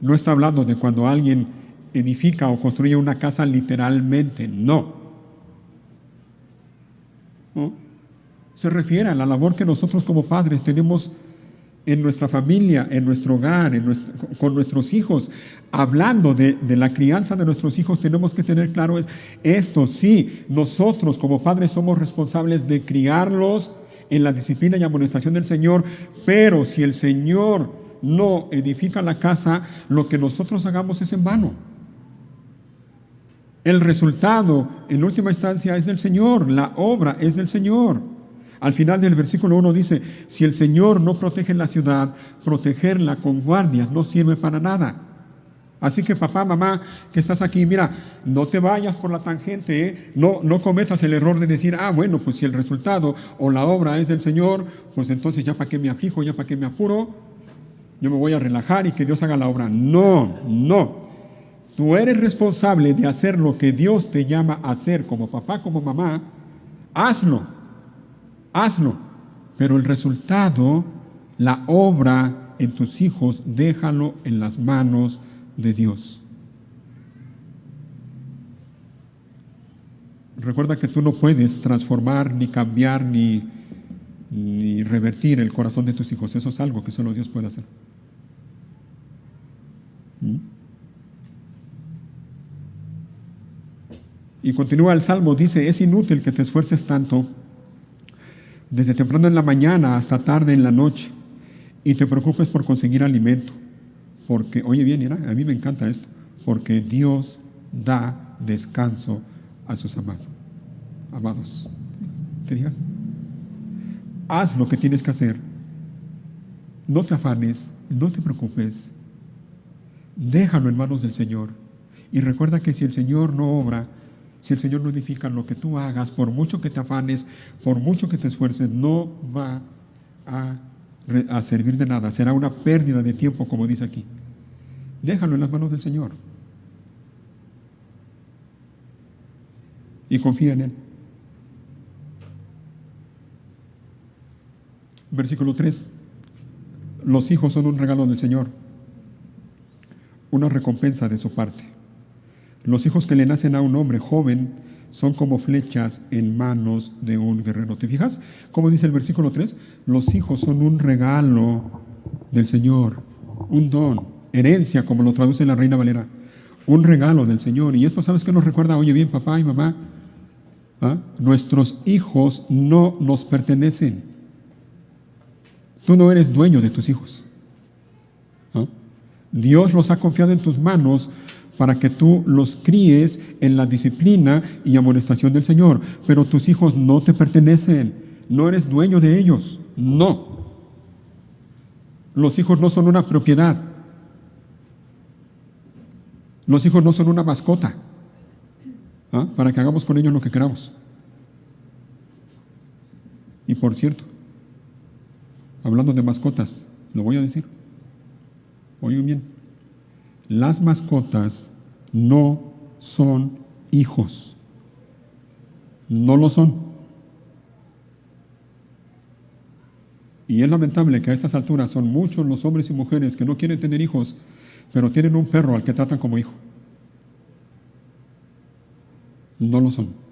Speaker 1: No está hablando de cuando alguien edifica o construye una casa literalmente. No. Se refiere a la labor que nosotros como padres tenemos en nuestra familia, en nuestro hogar, con nuestros hijos. Hablando de la crianza de nuestros hijos, tenemos que tener claro esto. Sí, nosotros como padres somos responsables de criarlos en la disciplina y amonestación del Señor, pero si el Señor no edifica la casa, lo que nosotros hagamos es en vano. El resultado, en última instancia, es del Señor. La obra es del Señor. Al final del versículo 1 dice, si el Señor no protege la ciudad, protegerla con guardias no sirve para nada. Así que papá, mamá, que estás aquí, mira, no te vayas por la tangente, ¿eh? No cometas el error de decir, bueno, pues si el resultado o la obra es del Señor, pues entonces ya para qué me aflijo, ya para qué me apuro, yo me voy a relajar y que Dios haga la obra. No. Tú eres responsable de hacer lo que Dios te llama a hacer como papá, como mamá. Hazlo. Pero el resultado, la obra en tus hijos, déjalo en las manos de Dios. Recuerda que tú no puedes transformar, ni cambiar, ni revertir el corazón de tus hijos. Eso es algo que solo Dios puede hacer. Y continúa el Salmo, dice, es inútil que te esfuerces tanto desde temprano en la mañana hasta tarde en la noche y te preocupes por conseguir alimento. Porque, oye bien, mira, a mí me encanta esto, porque Dios da descanso a sus amados. ¿Te digas? Haz lo que tienes que hacer. No te afanes, no te preocupes. Déjalo en manos del Señor. Y recuerda que si el Señor no obra, si el Señor no edifica, lo que tú hagas, por mucho que te afanes, por mucho que te esfuerces, no va a servir de nada. Será una pérdida de tiempo, como dice aquí. Déjalo en las manos del Señor. Y confía en Él. Versículo 3. Los hijos son un regalo del Señor, una recompensa de su parte. Los hijos que le nacen a un hombre joven son como flechas en manos de un guerrero. ¿Te fijas? Como dice el versículo 3, los hijos son un regalo del Señor, un don, herencia, como lo traduce la Reina Valera, un regalo del Señor. Y esto, ¿sabes qué nos recuerda? Oye bien, papá y mamá, nuestros hijos no nos pertenecen. Tú no eres dueño de tus hijos. Dios los ha confiado en tus manos para que tú los críes en la disciplina y amonestación del Señor. Pero tus hijos no te pertenecen, no eres dueño de ellos, no. Los hijos no son una propiedad. Los hijos no son una mascota, para que hagamos con ellos lo que queramos. Y por cierto, hablando de mascotas, lo voy a decir. Oigan bien, las mascotas no son hijos. No lo son. Y es lamentable que a estas alturas son muchos los hombres y mujeres que no quieren tener hijos, pero tienen un perro al que tratan como hijo. No lo son.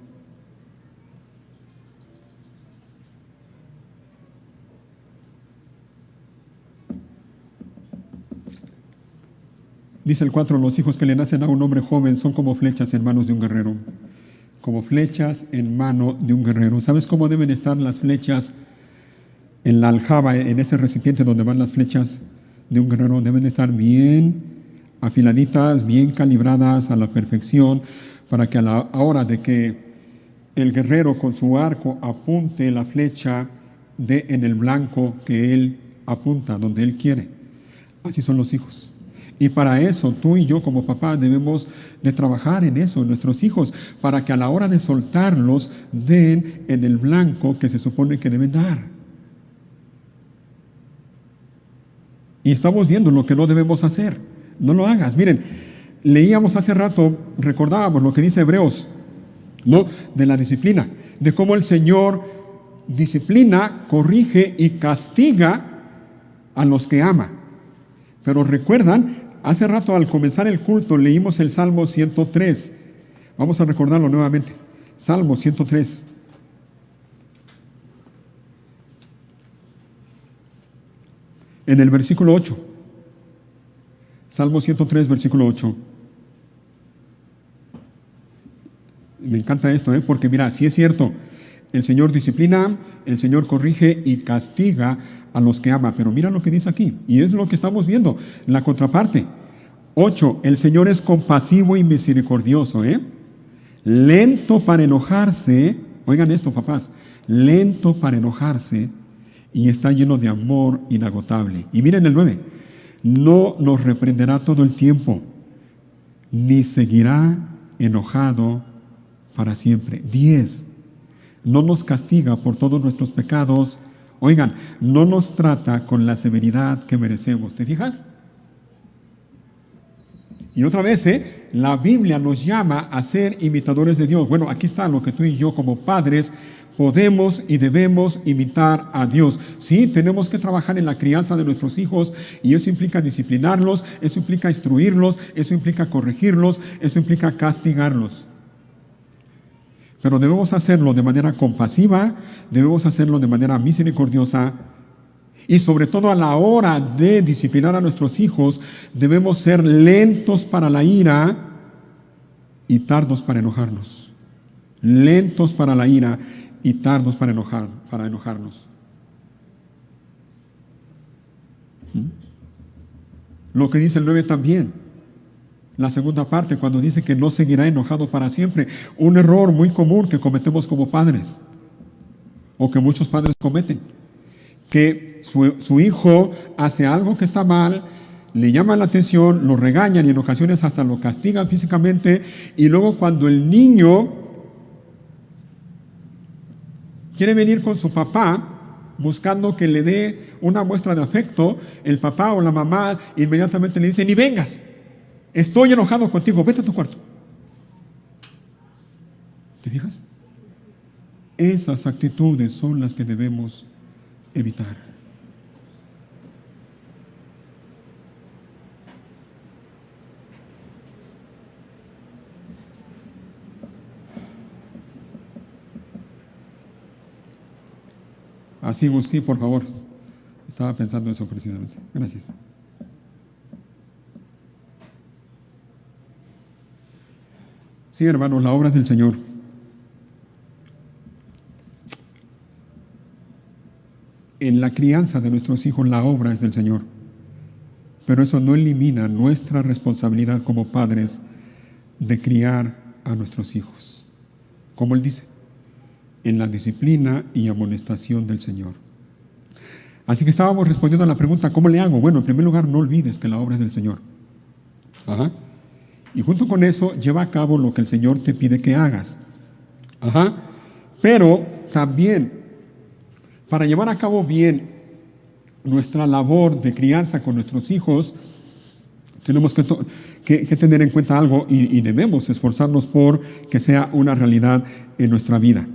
Speaker 1: Dice el 4, los hijos que le nacen a un hombre joven son como flechas en manos de un guerrero. Como flechas en mano de un guerrero. ¿Sabes cómo deben estar las flechas en la aljaba, en ese recipiente donde van las flechas de un guerrero? Deben estar bien afiladitas, bien calibradas a la perfección, para que a la hora de que el guerrero con su arco apunte la flecha en el blanco que él apunta, donde él quiere. Así son los hijos. Y para eso tú y yo como papá debemos de trabajar en eso, en nuestros hijos, para que a la hora de soltarlos den en el blanco que se supone que deben dar. Y estamos viendo lo que no debemos hacer. No lo hagas. Miren, leíamos hace rato, recordábamos lo que dice Hebreos, ¿no? De la disciplina, de cómo el Señor disciplina, corrige y castiga a los que ama. Pero recuerdan, hace rato al comenzar el culto leímos el Salmo 103. Vamos a recordarlo nuevamente. Salmo 103. En el versículo 8. Salmo 103, versículo 8. Me encanta esto, porque mira, sí es cierto, el Señor disciplina, el Señor corrige y castiga a los que ama. Pero mira lo que dice aquí, y es lo que estamos viendo, la contraparte. 8. El Señor es compasivo y misericordioso, lento para enojarse. Oigan esto, papás, lento para enojarse y está lleno de amor inagotable. Y miren el 9. No nos reprenderá todo el tiempo, ni seguirá enojado para siempre. 10. No nos castiga por todos nuestros pecados. Oigan, no nos trata con la severidad que merecemos. ¿Te fijas? Y otra vez, la Biblia nos llama a ser imitadores de Dios. Bueno, aquí está lo que tú y yo como padres podemos y debemos imitar a Dios. Sí, tenemos que trabajar en la crianza de nuestros hijos y eso implica disciplinarlos, eso implica instruirlos, eso implica corregirlos, eso implica castigarlos. Pero debemos hacerlo de manera compasiva, debemos hacerlo de manera misericordiosa y sobre todo a la hora de disciplinar a nuestros hijos debemos ser lentos para la ira y tardos para enojarnos. Lentos para la ira y tardos para enojarnos. Lo que dice el 9 también, la segunda parte, cuando dice que no seguirá enojado para siempre. Un error muy común que cometemos como padres, o que muchos padres cometen, que su hijo hace algo que está mal, le llaman la atención, lo regañan y en ocasiones hasta lo castigan físicamente, y luego cuando el niño quiere venir con su papá buscando que le dé una muestra de afecto, el papá o la mamá inmediatamente le dice: ni vengas, estoy enojado contigo, vete a tu cuarto. ¿Te fijas? Esas actitudes son las que debemos evitar. Así, sí, por favor. Estaba pensando eso precisamente. Gracias. Sí, hermanos, la obra es del Señor. En la crianza de nuestros hijos, la obra es del Señor. Pero eso no elimina nuestra responsabilidad como padres de criar a nuestros hijos. Como Él dice, en la disciplina y amonestación del Señor. Así que estábamos respondiendo a la pregunta: ¿cómo le hago? Bueno, en primer lugar, no olvides que la obra es del Señor. Y junto con eso, lleva a cabo lo que el Señor te pide que hagas. Pero también, para llevar a cabo bien nuestra labor de crianza con nuestros hijos, tenemos que tener en cuenta algo y debemos esforzarnos por que sea una realidad en nuestra vida.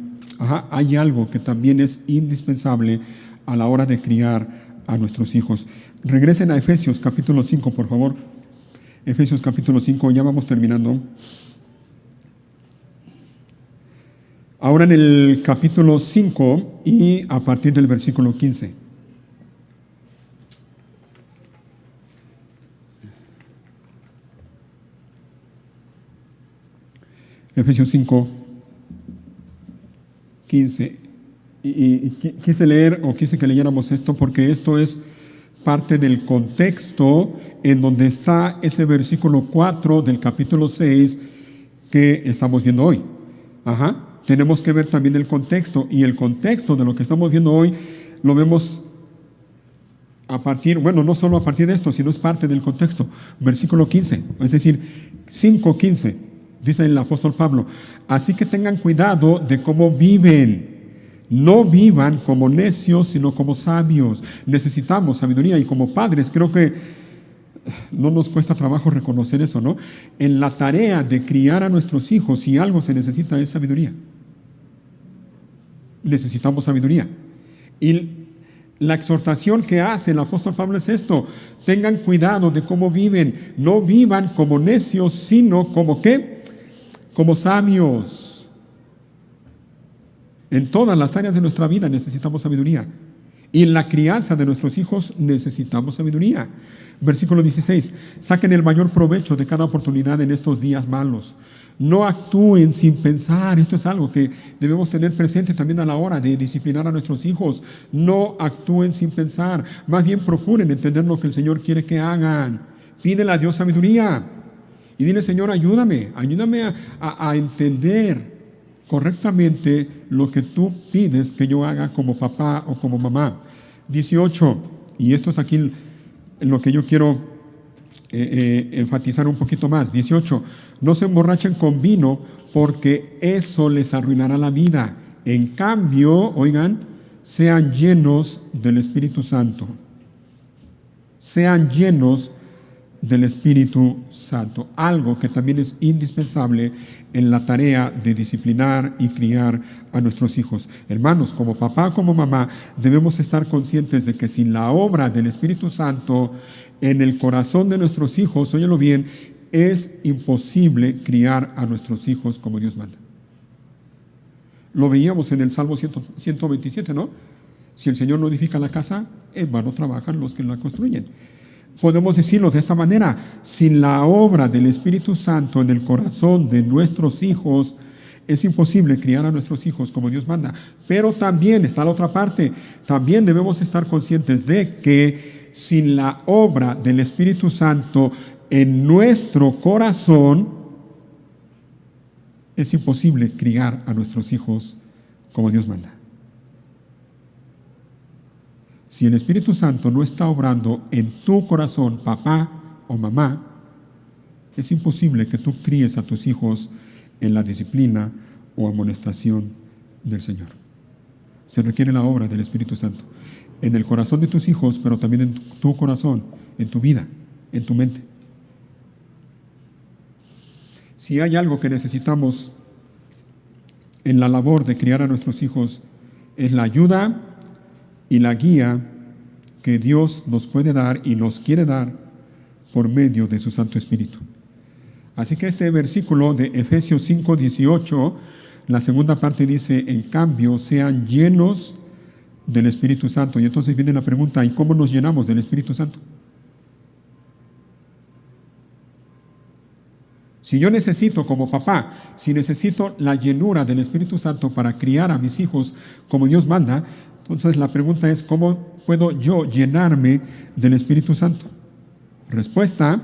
Speaker 1: Hay algo que también es indispensable a la hora de criar a nuestros hijos. Regresen a Efesios capítulo 5, por favor. Efesios capítulo 5, ya vamos terminando. Ahora en el capítulo 5 y a partir del versículo 15. Efesios 5, 15. Y quise leer o quise que leyéramos esto porque esto es parte del contexto en donde está ese versículo 4 del capítulo 6 que estamos viendo hoy. Tenemos que ver también el contexto, y el contexto de lo que estamos viendo hoy lo vemos a partir, no solo a partir de esto, sino es parte del contexto. Versículo 15, es decir, 5:15, dice el apóstol Pablo: así que tengan cuidado de cómo viven. No vivan como necios, sino como sabios. Necesitamos sabiduría, y como padres creo que no nos cuesta trabajo reconocer eso, ¿no? En la tarea de criar a nuestros hijos, si algo se necesita es sabiduría. Necesitamos sabiduría. Y la exhortación que hace el apóstol Pablo es esto: tengan cuidado de cómo viven. No vivan como necios, sino como ¿qué? Como sabios. En todas las áreas de nuestra vida necesitamos sabiduría. Y en la crianza de nuestros hijos necesitamos sabiduría. Versículo 16, saquen el mayor provecho de cada oportunidad en estos días malos. No actúen sin pensar. Esto es algo que debemos tener presente también a la hora de disciplinar a nuestros hijos. No actúen sin pensar. Más bien procuren entender lo que el Señor quiere que hagan. Pídele a Dios sabiduría. Y dile, Señor, ayúdame a entender correctamente lo que tú pides que yo haga como papá o como mamá. 18, y esto es aquí en lo que yo quiero enfatizar un poquito más. 18, no se emborrachen con vino porque eso les arruinará la vida. En cambio, oigan, sean llenos del Espíritu Santo. Sean llenos del Espíritu Santo, algo que también es indispensable en la tarea de disciplinar y criar a nuestros hijos. Hermanos, como papá, como mamá, debemos estar conscientes de que sin la obra del Espíritu Santo en el corazón de nuestros hijos, óyelo bien, es imposible criar a nuestros hijos como Dios manda. Lo veíamos en el Salmo 127, ¿no? Si el Señor no edifica la casa, en vano trabajan los que la construyen. Podemos decirlo de esta manera: sin la obra del Espíritu Santo en el corazón de nuestros hijos, es imposible criar a nuestros hijos como Dios manda. Pero también está la otra parte. También debemos estar conscientes de que sin la obra del Espíritu Santo en nuestro corazón, es imposible criar a nuestros hijos como Dios manda. Si el Espíritu Santo no está obrando en tu corazón, papá o mamá, es imposible que tú críes a tus hijos en la disciplina o amonestación del Señor. Se requiere la obra del Espíritu Santo en el corazón de tus hijos, pero también en tu corazón, en tu vida, en tu mente. Si hay algo que necesitamos en la labor de criar a nuestros hijos, es la ayuda y la guía que Dios nos puede dar y nos quiere dar por medio de su Santo Espíritu. Así que este versículo de Efesios 5:18, la segunda parte dice: en cambio, sean llenos del Espíritu Santo. Y entonces viene la pregunta: ¿y cómo nos llenamos del Espíritu Santo? Si yo necesito, como papá, si necesito la llenura del Espíritu Santo para criar a mis hijos como Dios manda, entonces la pregunta es: ¿cómo puedo yo llenarme del Espíritu Santo? Respuesta: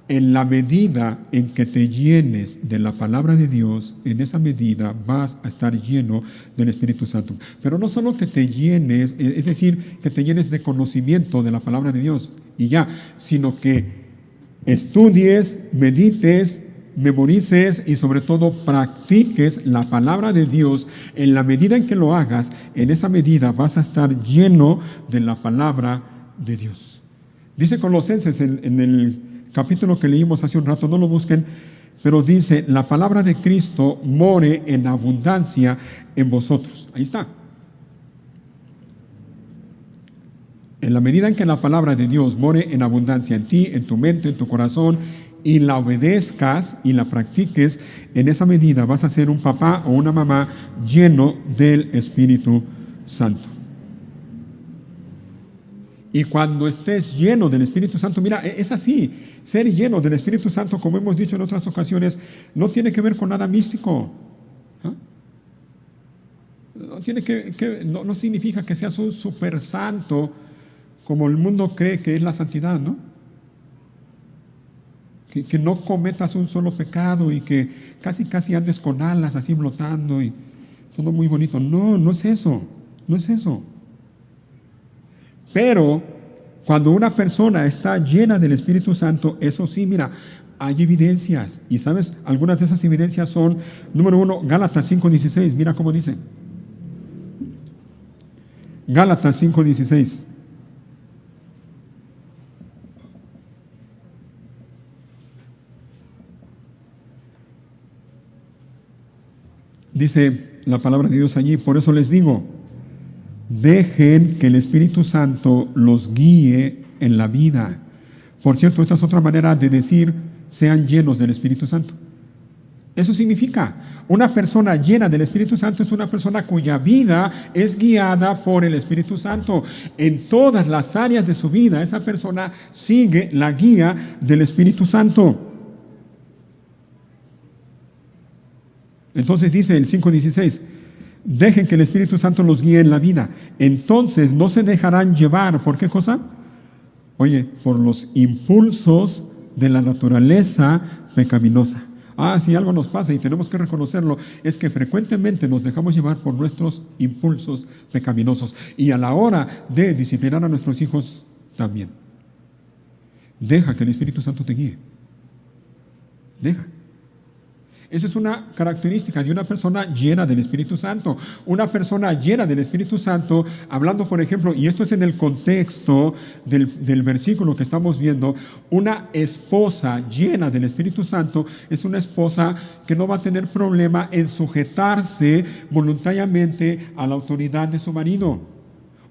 Speaker 1: en la medida en que te llenes de la palabra de Dios, en esa medida vas a estar lleno del Espíritu Santo. Pero no solo que te llenes, es decir, que te llenes de conocimiento de la palabra de Dios y ya, sino que estudies, medites, memorices y sobre todo practiques la palabra de Dios. En la medida en que lo hagas, en esa medida vas a estar lleno de la palabra de Dios. Dice Colosenses en el capítulo que leímos hace un rato, no lo busquen, pero dice: la palabra de Cristo more en abundancia en vosotros. Ahí está. En la medida en que la palabra de Dios more en abundancia en ti, en tu mente, en tu corazón, y la obedezcas y la practiques, en esa medida vas a ser un papá o una mamá lleno del Espíritu Santo. Y cuando estés lleno del Espíritu Santo, mira, es así: ser lleno del Espíritu Santo, como hemos dicho en otras ocasiones, no tiene que ver con nada místico. No significa que seas un super santo como el mundo cree que es la santidad, ¿no? Que no cometas un solo pecado y que casi andes con alas así flotando y todo muy bonito. No, no es eso, no es eso. Pero cuando una persona está llena del Espíritu Santo, eso sí, mira, hay evidencias. Y sabes, algunas de esas evidencias son: número 1, Gálatas 5:16, mira cómo dice. Gálatas 5:16. Dice la palabra de Dios allí: por eso les digo, dejen que el Espíritu Santo los guíe en la vida. Por cierto, esta es otra manera de decir: sean llenos del Espíritu Santo. Eso significa, una persona llena del Espíritu Santo es una persona cuya vida es guiada por el Espíritu Santo. En todas las áreas de su vida, esa persona sigue la guía del Espíritu Santo. Entonces dice el 5:16, dejen que el Espíritu Santo los guíe en la vida. Entonces no se dejarán llevar, ¿por qué cosa? Oye, por los impulsos de la naturaleza pecaminosa. Si algo nos pasa y tenemos que reconocerlo, es que frecuentemente nos dejamos llevar por nuestros impulsos pecaminosos. Y a la hora de disciplinar a nuestros hijos también. Deja que el Espíritu Santo te guíe. Deja. Esa es una característica de una persona llena del Espíritu Santo. Una persona llena del Espíritu Santo, hablando por ejemplo, y esto es en el contexto del versículo que estamos viendo, una esposa llena del Espíritu Santo es una esposa que no va a tener problema en sujetarse voluntariamente a la autoridad de su marido.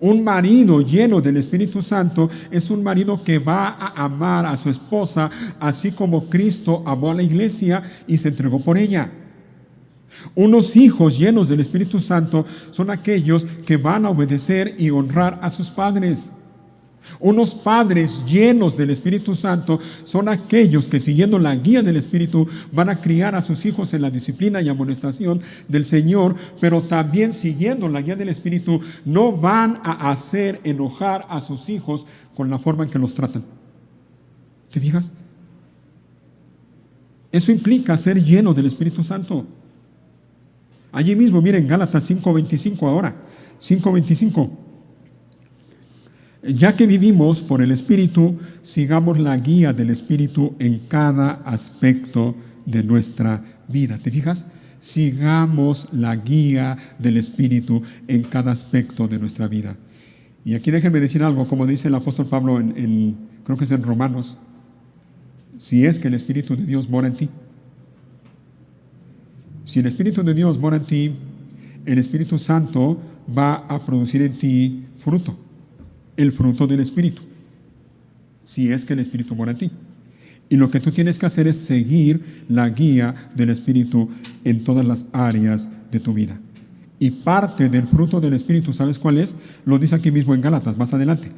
Speaker 1: Un marido lleno del Espíritu Santo es un marido que va a amar a su esposa, así como Cristo amó a la iglesia y se entregó por ella. Unos hijos llenos del Espíritu Santo son aquellos que van a obedecer y honrar a sus padres. Unos padres llenos del Espíritu Santo son aquellos que, siguiendo la guía del Espíritu, van a criar a sus hijos en la disciplina y amonestación del Señor, pero también, siguiendo la guía del Espíritu, no van a hacer enojar a sus hijos con la forma en que los tratan. ¿Te fijas? Eso implica ser lleno del Espíritu Santo. Allí mismo, miren, Gálatas 5:25 ahora, 5:25. Ya que vivimos por el Espíritu, sigamos la guía del Espíritu en cada aspecto de nuestra vida. ¿Te fijas? Sigamos la guía del Espíritu en cada aspecto de nuestra vida. Y aquí déjenme decir algo, como dice el apóstol Pablo creo que es en Romanos, si es que el Espíritu de Dios mora en ti. Si el Espíritu de Dios mora en ti, el Espíritu Santo va a producir en ti fruto. El fruto del Espíritu, si es que el Espíritu mora en ti. Y lo que tú tienes que hacer es seguir la guía del Espíritu en todas las áreas de tu vida. Y parte del fruto del Espíritu, ¿sabes cuál es? Lo dice aquí mismo en Gálatas, más adelante.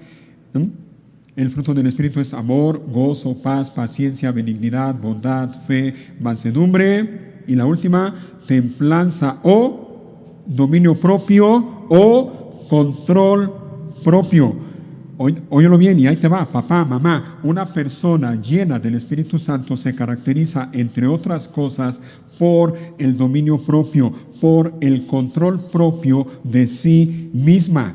Speaker 1: El fruto del Espíritu es amor, gozo, paz, paciencia, benignidad, bondad, fe, mansedumbre. Y la última, templanza o dominio propio o control propio. Óyelo bien y ahí te va, papá, mamá. Una persona llena del Espíritu Santo se caracteriza, entre otras cosas, por el dominio propio, por el control propio de sí misma.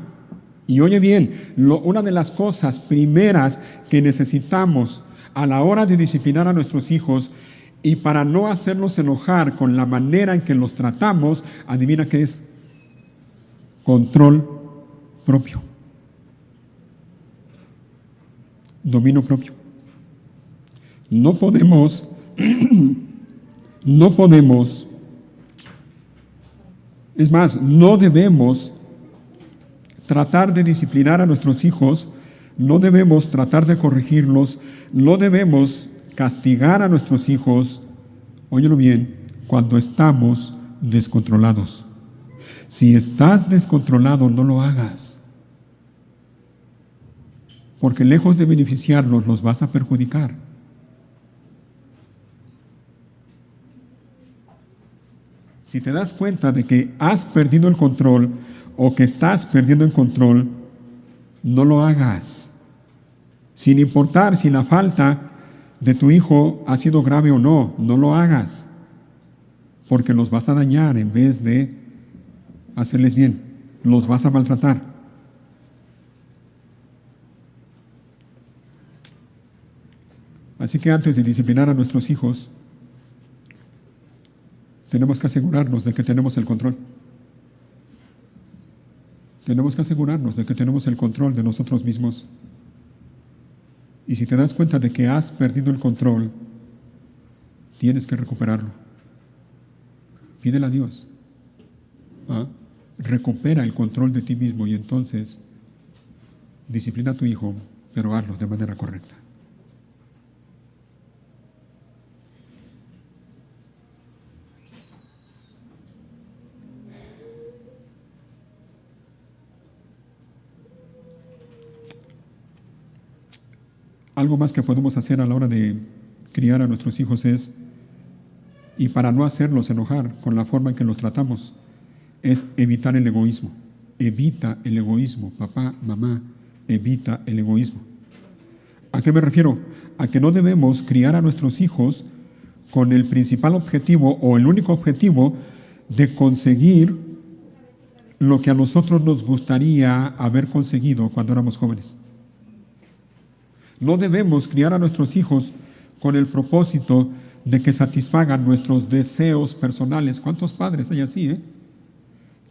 Speaker 1: Y oye bien, una de las cosas primeras que necesitamos a la hora de disciplinar a nuestros hijos y para no hacerlos enojar con la manera en que los tratamos, adivina qué es: control propio. Dominio propio. No podemos, es más, no debemos tratar de disciplinar a nuestros hijos, no debemos tratar de corregirlos, no debemos castigar a nuestros hijos, óyelo bien, cuando estamos descontrolados. Si estás descontrolado, no lo hagas. Porque lejos de beneficiarlos, los vas a perjudicar. Si te das cuenta de que has perdido el control o que estás perdiendo el control, no lo hagas. Sin importar si la falta de tu hijo ha sido grave o no, no lo hagas. Porque los vas a dañar en vez de hacerles bien. Los vas a maltratar. Así que antes de disciplinar a nuestros hijos, tenemos que asegurarnos de que tenemos el control. Tenemos que asegurarnos de que tenemos el control de nosotros mismos. Y si te das cuenta de que has perdido el control, tienes que recuperarlo. Pídele a Dios. Recupera el control de ti mismo y entonces disciplina a tu hijo, pero hazlo de manera correcta. Algo más que podemos hacer a la hora de criar a nuestros hijos es, y para no hacerlos enojar con la forma en que los tratamos, es evitar el egoísmo. Evita el egoísmo, papá, mamá, evita el egoísmo. ¿A qué me refiero? A que no debemos criar a nuestros hijos con el principal objetivo o el único objetivo de conseguir lo que a nosotros nos gustaría haber conseguido cuando éramos jóvenes. No debemos criar a nuestros hijos con el propósito de que satisfagan nuestros deseos personales. ¿Cuántos padres hay así,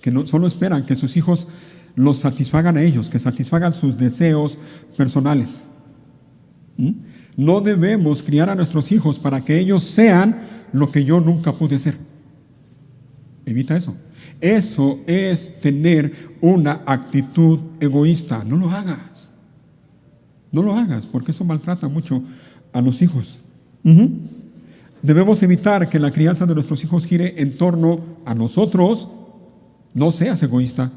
Speaker 1: que no, solo esperan que sus hijos los satisfagan a ellos, que satisfagan sus deseos personales? No debemos criar a nuestros hijos para que ellos sean lo que yo nunca pude ser. Evita eso. Eso es tener una actitud egoísta. No lo hagas. No lo hagas, porque eso maltrata mucho a los hijos. Debemos evitar que la crianza de nuestros hijos gire en torno a nosotros. No seas egoísta.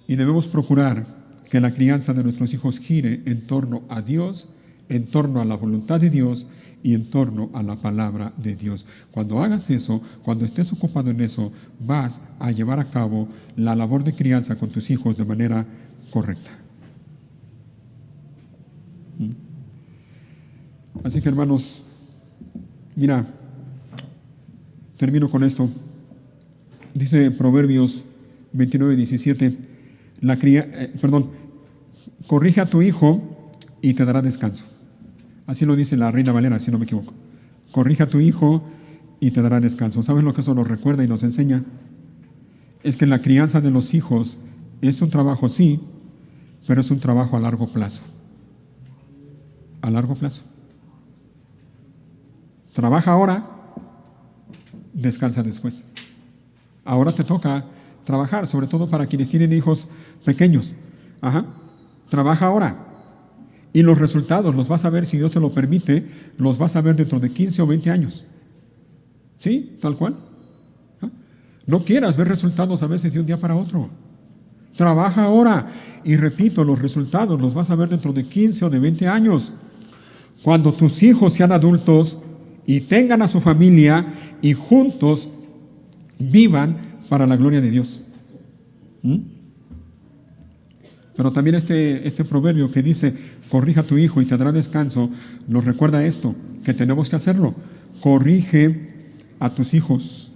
Speaker 1: Y debemos procurar que la crianza de nuestros hijos gire en torno a Dios, en torno a la voluntad de Dios y en torno a la palabra de Dios. Cuando hagas eso, cuando estés ocupado en eso, vas a llevar a cabo la labor de crianza con tus hijos de manera correcta. Así que, hermanos, mira, termino con esto. Dice Proverbios 29:17, corrige a tu hijo y te dará descanso. Así lo dice la Reina Valera, si no me equivoco. Corrige a tu hijo y te dará descanso. ¿Sabes lo que eso nos recuerda y nos enseña? Es que la crianza de los hijos es un trabajo, sí, pero es un trabajo a largo plazo. A largo plazo. Trabaja ahora, descansa después. Ahora te toca trabajar, sobre todo para quienes tienen hijos pequeños. Trabaja ahora. Y los resultados los vas a ver, si Dios te lo permite, los vas a ver dentro de 15 o 20 años. ¿Sí? Tal cual. No quieras ver resultados a veces de un día para otro. Trabaja ahora. Y repito, los resultados los vas a ver dentro de 15 o de 20 años. Cuando tus hijos sean adultos y tengan a su familia y juntos vivan para la gloria de Dios. Pero también este proverbio que dice, corrija a tu hijo y te dará descanso, nos recuerda esto, que tenemos que hacerlo. Corrige a tus hijos.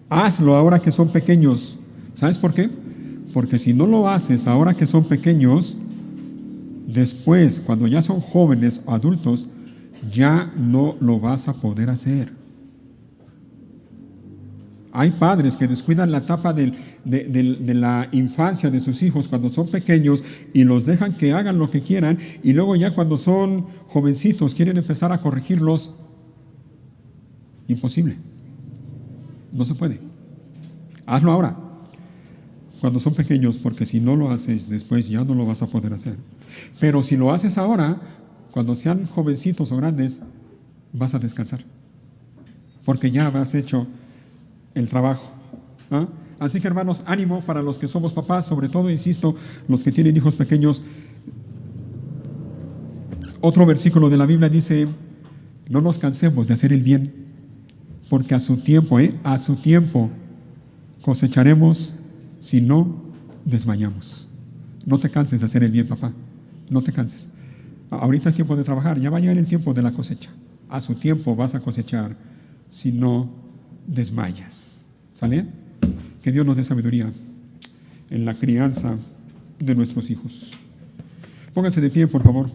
Speaker 1: Hazlo ahora que son pequeños. ¿Sabes por qué? Porque si no lo haces ahora que son pequeños, después, cuando ya son jóvenes o adultos, ya no lo vas a poder hacer. Hay padres que descuidan la etapa de la infancia de sus hijos cuando son pequeños y los dejan que hagan lo que quieran, y luego ya cuando son jovencitos quieren empezar a corregirlos. Imposible. No se puede. Hazlo ahora, cuando son pequeños, porque si no lo haces después ya no lo vas a poder hacer. Pero si lo haces ahora, cuando sean jovencitos o grandes, vas a descansar, porque ya has hecho el trabajo. Así que, hermanos, ánimo para los que somos papás, sobre todo, insisto, los que tienen hijos pequeños. Otro versículo de la Biblia dice, no nos cansemos de hacer el bien, porque a su tiempo cosecharemos si no desmayamos. No te canses de hacer el bien, papá, no te canses. Ahorita es tiempo de trabajar, ya va a llegar el tiempo de la cosecha. A su tiempo vas a cosechar si no desmayas. ¿Sale? Que Dios nos dé sabiduría en la crianza de nuestros hijos. Pónganse de pie, por favor.